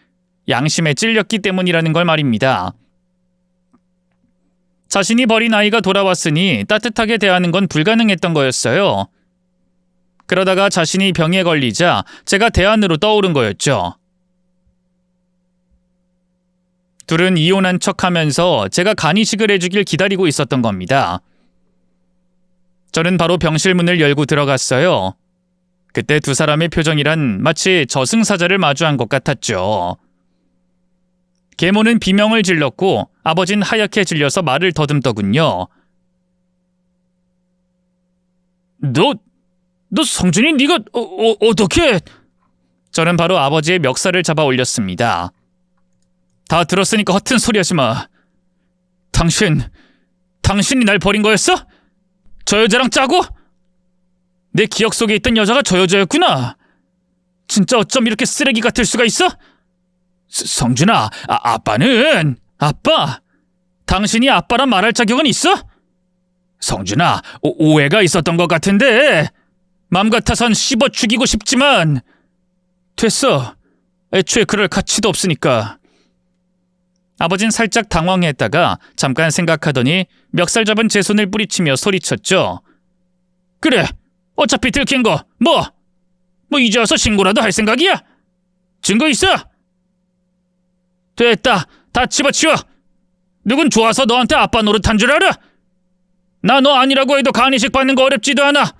양심에 찔렸기 때문이라는 걸 말입니다. 자신이 버린 아이가 돌아왔으니 따뜻하게 대하는 건 불가능했던 거였어요. 그러다가 자신이 병에 걸리자 제가 대안으로 떠오른 거였죠. 둘은 이혼한 척하면서 제가 간이식을 해주길 기다리고 있었던 겁니다. 저는 바로 병실 문을 열고 들어갔어요. 그때 두 사람의 표정이란 마치 저승사자를 마주한 것 같았죠. 계모는 비명을 질렀고 아버진 하얗게 질려서 말을 더듬더군요. 너 성준이 네가 어떻게? 저는 바로 아버지의 멱살을 잡아 올렸습니다. 다 들었으니까 허튼 소리 하지 마. 당신이 날 버린 거였어? 저 여자랑 짜고? 내 기억 속에 있던 여자가 저 여자였구나. 진짜 어쩜 이렇게 쓰레기 같을 수가 있어? 성준아, 아빠는... 아빠! 당신이 아빠란 말할 자격은 있어? 성준아, 오해가 있었던 것 같은데. 맘 같아선 씹어 죽이고 싶지만 됐어. 애초에 그럴 가치도 없으니까. 아버진 살짝 당황했다가 잠깐 생각하더니 멱살 잡은 제 손을 뿌리치며 소리쳤죠. 그래, 어차피 들킨 거 뭐 이제 와서 신고라도 할 생각이야? 증거 있어? 됐다, 다 집어치워. 누군 좋아서 너한테 아빠 노릇한 줄 알아? 나 너 아니라고 해도 간이식 받는 거 어렵지도 않아.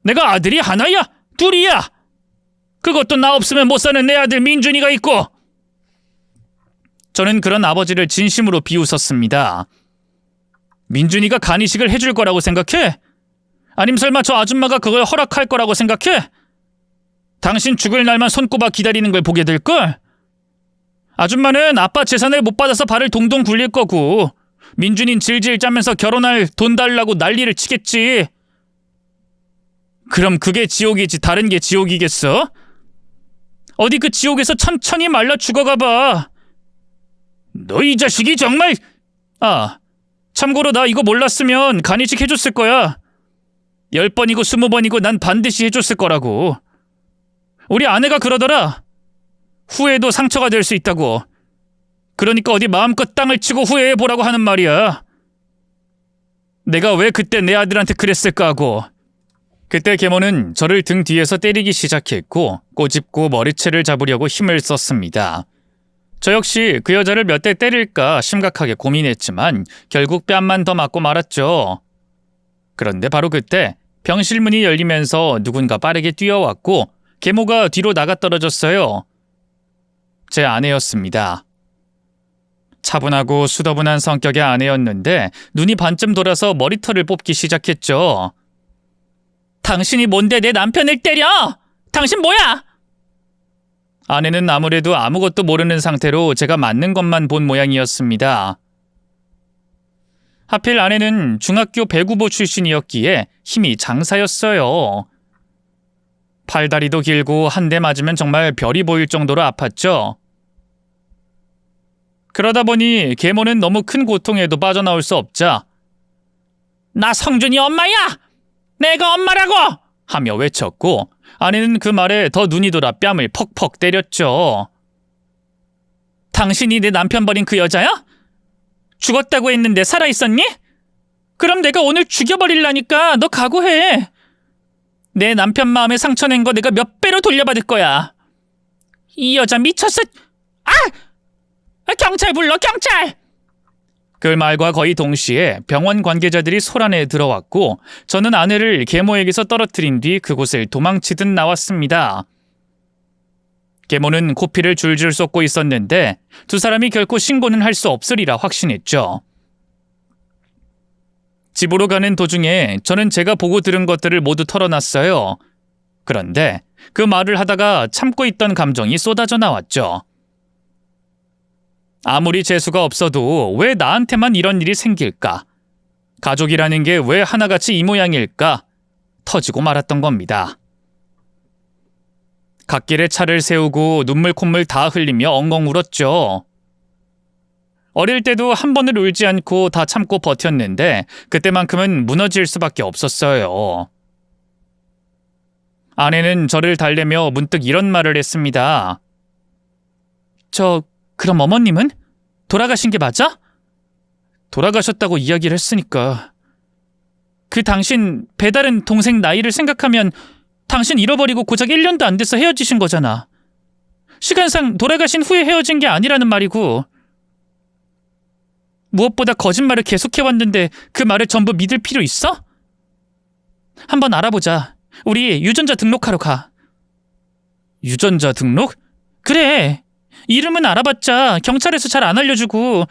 내가 아들이 하나야? 둘이야? 그것도 나 없으면 못 사는 내 아들 민준이가 있고. 저는 그런 아버지를 진심으로 비웃었습니다. 민준이가 간이식을 해줄 거라고 생각해? 아님 설마 저 아줌마가 그걸 허락할 거라고 생각해? 당신 죽을 날만 손꼽아 기다리는 걸 보게 될걸? 아줌마는 아빠 재산을 못 받아서 발을 동동 굴릴 거고 민준이는 질질 짜면서 결혼할 돈 달라고 난리를 치겠지. 그럼 그게 지옥이지 다른 게 지옥이겠어? 어디 그 지옥에서 천천히 말라 죽어가봐. 너 이 자식이 정말... 아, 참고로 나 이거 몰랐으면 간이식 해줬을 거야. 10번이고 20번이고 난 반드시 해줬을 거라고. 우리 아내가 그러더라. 후회도 상처가 될 수 있다고. 그러니까 어디 마음껏 땅을 치고 후회해보라고 하는 말이야. 내가 왜 그때 내 아들한테 그랬을까 하고. 그때 계모는 저를 등 뒤에서 때리기 시작했고 꼬집고 머리채를 잡으려고 힘을 썼습니다. 저 역시 그 여자를 몇 대 때릴까 심각하게 고민했지만 결국 뺨만 더 맞고 말았죠. 그런데 바로 그때 병실 문이 열리면서 누군가 빠르게 뛰어왔고 계모가 뒤로 나가 떨어졌어요. 제 아내였습니다. 차분하고 수더분한 성격의 아내였는데 눈이 반쯤 돌아서 머리털을 뽑기 시작했죠. 당신이 뭔데 내 남편을 때려? 당신 뭐야? 아내는 아무래도 아무것도 모르는 상태로 제가 맞는 것만 본 모양이었습니다. 하필 아내는 중학교 배구부 출신이었기에 힘이 장사였어요. 팔다리도 길고 한 대 맞으면 정말 별이 보일 정도로 아팠죠. 그러다 보니 계모는 너무 큰 고통에도 빠져나올 수 없자 나 성준이 엄마야! 내가 엄마라고! 하며 외쳤고 아내는 그 말에 더 눈이 돌아 뺨을 퍽퍽 때렸죠. 당신이 내 남편 버린 그 여자야? 죽었다고 했는데 살아있었니? 그럼 내가 오늘 죽여버릴라니까 너 각오해. 내 남편 마음에 상처낸 거 내가 몇 배로 돌려받을 거야. 이 여자 미쳤어. 아! 경찰 불러, 경찰! 그 말과 거의 동시에 병원 관계자들이 소란에 들어왔고 저는 아내를 계모에게서 떨어뜨린 뒤 그곳을 도망치듯 나왔습니다. 계모는 코피를 줄줄 쏟고 있었는데 두 사람이 결코 신고는 할 수 없으리라 확신했죠. 집으로 가는 도중에 저는 제가 보고 들은 것들을 모두 털어놨어요. 그런데 그 말을 하다가 참고 있던 감정이 쏟아져 나왔죠. 아무리 재수가 없어도 왜 나한테만 이런 일이 생길까? 가족이라는 게 왜 하나같이 이 모양일까? 터지고 말았던 겁니다. 갓길에 차를 세우고 눈물 콧물 다 흘리며 엉엉 울었죠. 어릴 때도 한 번을 울지 않고 다 참고 버텼는데 그때만큼은 무너질 수밖에 없었어요. 아내는 저를 달래며 문득 이런 말을 했습니다. 그럼 어머님은? 돌아가신 게 맞아? 돌아가셨다고 이야기를 했으니까. 그 당신 배다른 동생 나이를 생각하면 당신 잃어버리고 고작 1년도 안 돼서 헤어지신 거잖아. 시간상 돌아가신 후에 헤어진 게 아니라는 말이고. 무엇보다 거짓말을 계속해왔는데 그 말을 전부 믿을 필요 있어? 한번 알아보자. 우리 유전자 등록하러 가. 유전자 등록? 그래. 이름은 알아봤자 경찰에서 잘 안 알려주고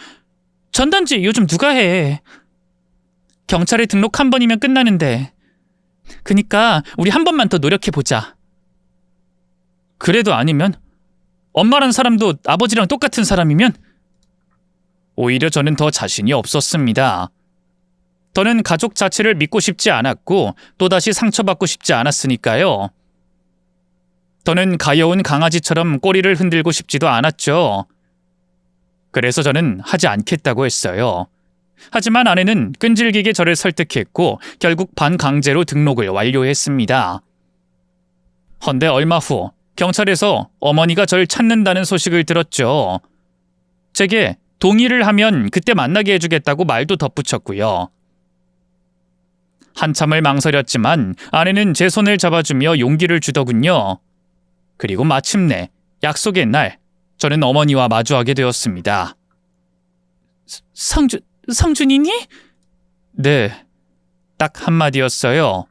전단지 요즘 누가 해. 경찰에 등록 한 번이면 끝나는데. 그니까 우리 한 번만 더 노력해보자. 그래도 아니면? 엄마란 사람도 아버지랑 똑같은 사람이면? 오히려 저는 더 자신이 없었습니다. 저는 가족 자체를 믿고 싶지 않았고 또다시 상처받고 싶지 않았으니까요. 더는 가여운 강아지처럼 꼬리를 흔들고 싶지도 않았죠. 그래서 저는 하지 않겠다고 했어요. 하지만 아내는 끈질기게 저를 설득했고 결국 반강제로 등록을 완료했습니다. 헌데 얼마 후 경찰에서 어머니가 절 찾는다는 소식을 들었죠. 제게 동의를 하면 그때 만나게 해주겠다고 말도 덧붙였고요. 한참을 망설였지만 아내는 제 손을 잡아주며 용기를 주더군요. 그리고 마침내 약속의 날 저는 어머니와 마주하게 되었습니다. 성준이니? 네, 딱 한마디였어요.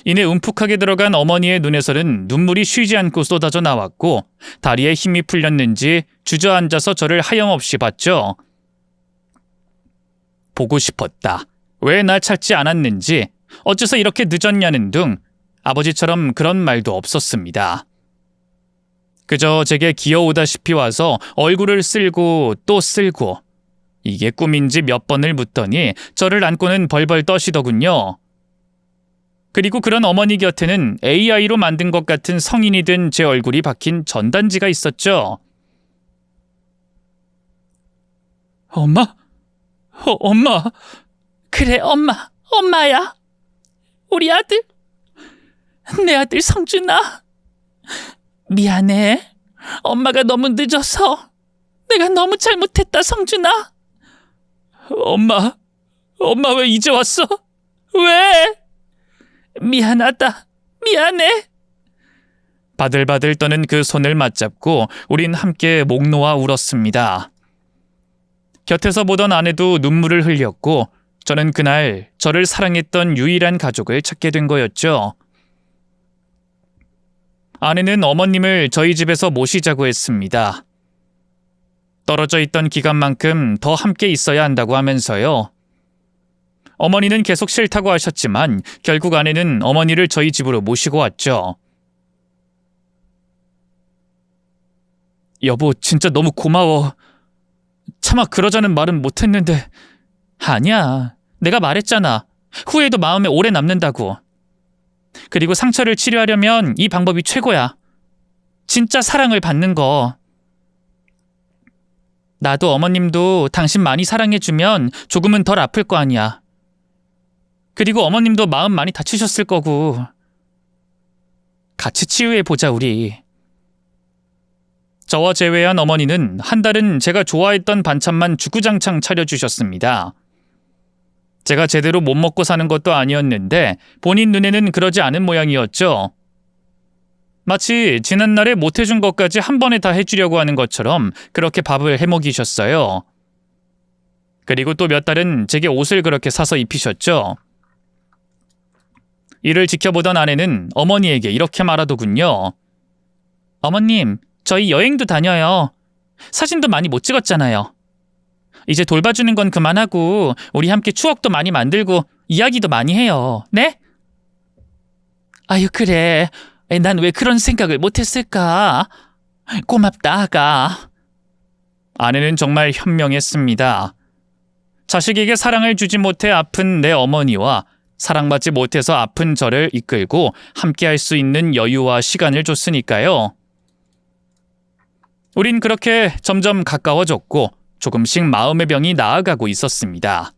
이내 움푹하게 들어간 어머니의 눈에서는 눈물이 쉬지 않고 쏟아져 나왔고 다리에 힘이 풀렸는지 주저앉아서 저를 하염없이 봤죠. 보고 싶었다. 왜 날 찾지 않았는지, 어째서 이렇게 늦었냐는 등 아버지처럼 그런 말도 없었습니다. 그저 제게 기어오다시피 와서 얼굴을 쓸고 또 쓸고 이게 꿈인지 몇 번을 묻더니 저를 안고는 벌벌 떠시더군요. 그리고 그런 어머니 곁에는 AI로 만든 것 같은 성인이 된 제 얼굴이 박힌 전단지가 있었죠. 엄마? 엄마? 그래, 엄마야. 우리 아들, 내 아들 성준아. 미안해. 엄마가 너무 늦어서 내가 너무 잘못했다, 성준아. 엄마 왜 이제 왔어? 왜? 미안하다. 미안해. 바들바들 떠는 그 손을 맞잡고 우린 함께 목 놓아 울었습니다. 곁에서 보던 아내도 눈물을 흘렸고 저는 그날 저를 사랑했던 유일한 가족을 찾게 된 거였죠. 아내는 어머님을 저희 집에서 모시자고 했습니다. 떨어져 있던 기간만큼 더 함께 있어야 한다고 하면서요. 어머니는 계속 싫다고 하셨지만 결국 아내는 어머니를 저희 집으로 모시고 왔죠. 여보, 진짜 너무 고마워. 차마 그러자는 말은 못했는데. 아니야, 내가 말했잖아. 후회도 마음에 오래 남는다고. 그리고 상처를 치료하려면 이 방법이 최고야. 진짜 사랑을 받는 거. 나도 어머님도 당신 많이 사랑해주면 조금은 덜 아플 거 아니야. 그리고 어머님도 마음 많이 다치셨을 거고. 같이 치유해보자, 우리. 저와 제외한 어머니는 한 달은 제가 좋아했던 반찬만 주구장창 차려주셨습니다. 제가 제대로 못 먹고 사는 것도 아니었는데 본인 눈에는 그러지 않은 모양이었죠. 마치 지난날에 못해준 것까지 한 번에 다 해주려고 하는 것처럼 그렇게 밥을 해먹이셨어요. 그리고 또 몇 달은 제게 옷을 그렇게 사서 입히셨죠. 이를 지켜보던 아내는 어머니에게 이렇게 말하더군요. 어머님, 저희 여행도 다녀요. 사진도 많이 못 찍었잖아요. 이제 돌봐주는 건 그만하고 우리 함께 추억도 많이 만들고 이야기도 많이 해요. 네? 아유, 그래. 난 왜 그런 생각을 못했을까? 고맙다, 아가. 아내는 정말 현명했습니다. 자식에게 사랑을 주지 못해 아픈 내 어머니와 사랑받지 못해서 아픈 저를 이끌고 함께할 수 있는 여유와 시간을 줬으니까요. 우린 그렇게 점점 가까워졌고 조금씩 마음의 병이 나아가고 있었습니다.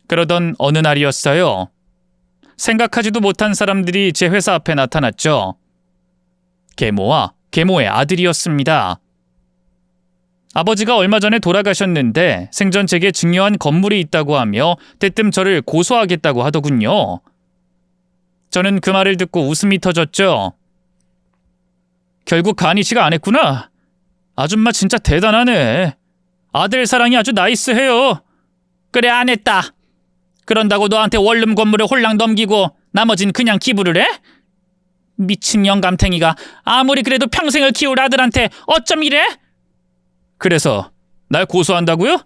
그러던 어느 날이었어요. 생각하지도 못한 사람들이 제 회사 앞에 나타났죠. 계모와 계모의 아들이었습니다. 아버지가 얼마 전에 돌아가셨는데 생전 제게 증여한 건물이 있다고 하며 대뜸 저를 고소하겠다고 하더군요. 저는 그 말을 듣고 웃음이 터졌죠. 결국 간이씨가 안 했구나. 아줌마 진짜 대단하네. 아들 사랑이 아주 나이스해요. 그래, 안 했다. 그런다고 너한테 원룸 건물을 홀랑 넘기고 나머진 그냥 기부를 해? 미친 영감탱이가 아무리 그래도 평생을 키울 아들한테 어쩜 이래? 그래서 날 고소한다고요?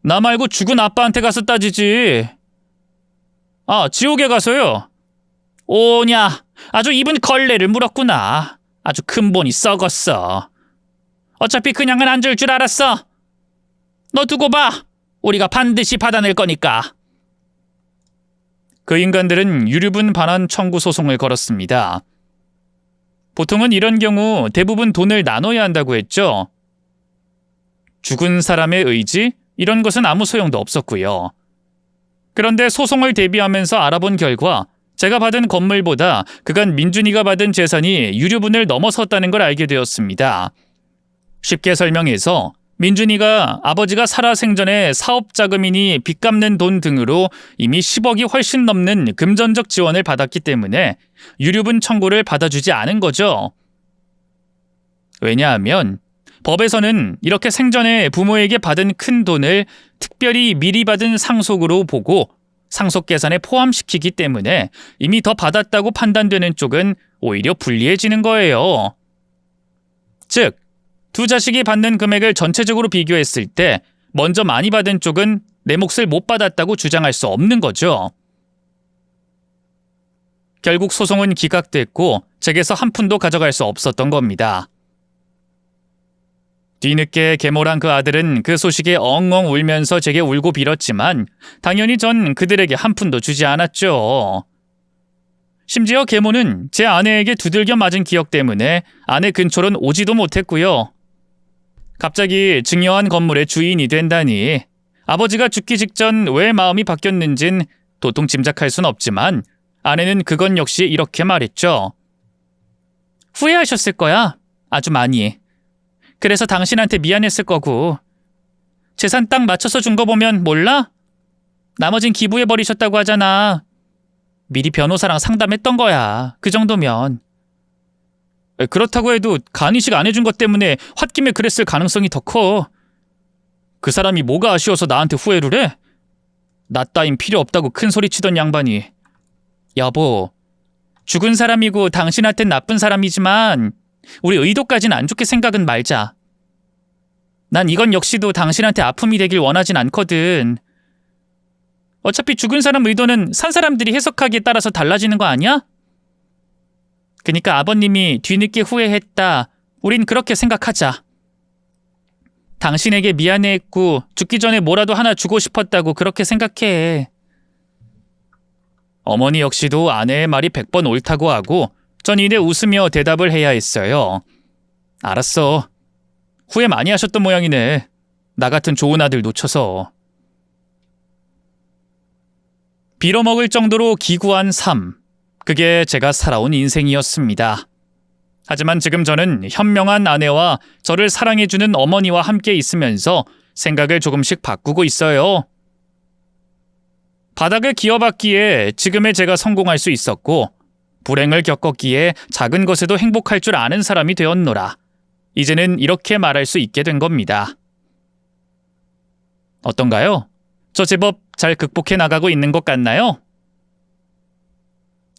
나 말고 죽은 아빠한테 가서 따지지. 아, 지옥에 가서요. 오냐, 아주 입은 걸레를 물었구나. 아주 근본이 썩었어. 어차피 그냥은 안 줄 줄 알았어. 너 두고 봐. 우리가 반드시 받아낼 거니까. 그 인간들은 유류분 반환 청구 소송을 걸었습니다. 보통은 이런 경우 대부분 돈을 나눠야 한다고 했죠. 죽은 사람의 의지? 이런 것은 아무 소용도 없었고요. 그런데 소송을 대비하면서 알아본 결과 제가 받은 건물보다 그간 민준이가 받은 재산이 유류분을 넘어섰다는 걸 알게 되었습니다. 쉽게 설명해서 민준이가 아버지가 살아생전에 사업자금이니 빚 갚는 돈 등으로 이미 10억이 훨씬 넘는 금전적 지원을 받았기 때문에 유류분 청구를 받아주지 않은 거죠. 왜냐하면 법에서는 이렇게 생전에 부모에게 받은 큰 돈을 특별히 미리 받은 상속으로 보고 상속 계산에 포함시키기 때문에 이미 더 받았다고 판단되는 쪽은 오히려 불리해지는 거예요. 즉, 두 자식이 받는 금액을 전체적으로 비교했을 때 먼저 많이 받은 쪽은 내 몫을 못 받았다고 주장할 수 없는 거죠. 결국 소송은 기각됐고 제게서 한 푼도 가져갈 수 없었던 겁니다. 뒤늦게 계모란 그 아들은 그 소식에 엉엉 울면서 제게 울고 빌었지만 당연히 전 그들에게 한 푼도 주지 않았죠. 심지어 계모는 제 아내에게 두들겨 맞은 기억 때문에 아내 근처론 오지도 못했고요. 갑자기 증여한 건물의 주인이 된다니 아버지가 죽기 직전 왜 마음이 바뀌었는진 도통 짐작할 순 없지만 아내는 그건 역시 이렇게 말했죠. 후회하셨을 거야. 아주 많이. 그래서 당신한테 미안했을 거고. 재산 딱 맞춰서 준 거 보면 몰라? 나머진 기부해버리셨다고 하잖아. 미리 변호사랑 상담했던 거야. 그 정도면. 그렇다고 해도 간이식 안 해준 것 때문에 홧김에 그랬을 가능성이 더 커. 그 사람이 뭐가 아쉬워서 나한테 후회를 해? 나 따윈 필요 없다고 큰 소리 치던 양반이. 여보, 죽은 사람이고 당신한텐 나쁜 사람이지만 우리 의도까진 안 좋게 생각은 말자. 난 이건 역시도 당신한테 아픔이 되길 원하진 않거든. 어차피 죽은 사람 의도는 산 사람들이 해석하기에 따라서 달라지는 거 아니야? 그니까 아버님이 뒤늦게 후회했다. 우린 그렇게 생각하자. 당신에게 미안해했고 죽기 전에 뭐라도 하나 주고 싶었다고 그렇게 생각해. 어머니 역시도 아내의 말이 100번 옳다고 하고 전 이내 웃으며 대답을 해야 했어요. 알았어. 후회 많이 하셨던 모양이네. 나 같은 좋은 아들 놓쳐서. 빌어먹을 정도로 기구한 삶. 그게 제가 살아온 인생이었습니다. 하지만 지금 저는 현명한 아내와 저를 사랑해주는 어머니와 함께 있으면서 생각을 조금씩 바꾸고 있어요. 바닥을 기어봤기에 지금의 제가 성공할 수 있었고 불행을 겪었기에 작은 것에도 행복할 줄 아는 사람이 되었노라. 이제는 이렇게 말할 수 있게 된 겁니다. 어떤가요? 저 제법 잘 극복해 나가고 있는 것 같나요?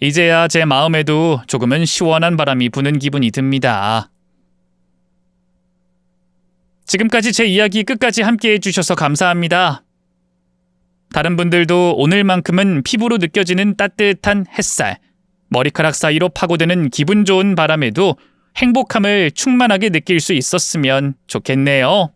이제야 제 마음에도 조금은 시원한 바람이 부는 기분이 듭니다. 지금까지 제 이야기 끝까지 함께 해주셔서 감사합니다. 다른 분들도 오늘만큼은 피부로 느껴지는 따뜻한 햇살, 머리카락 사이로 파고드는 기분 좋은 바람에도 행복함을 충만하게 느낄 수 있었으면 좋겠네요.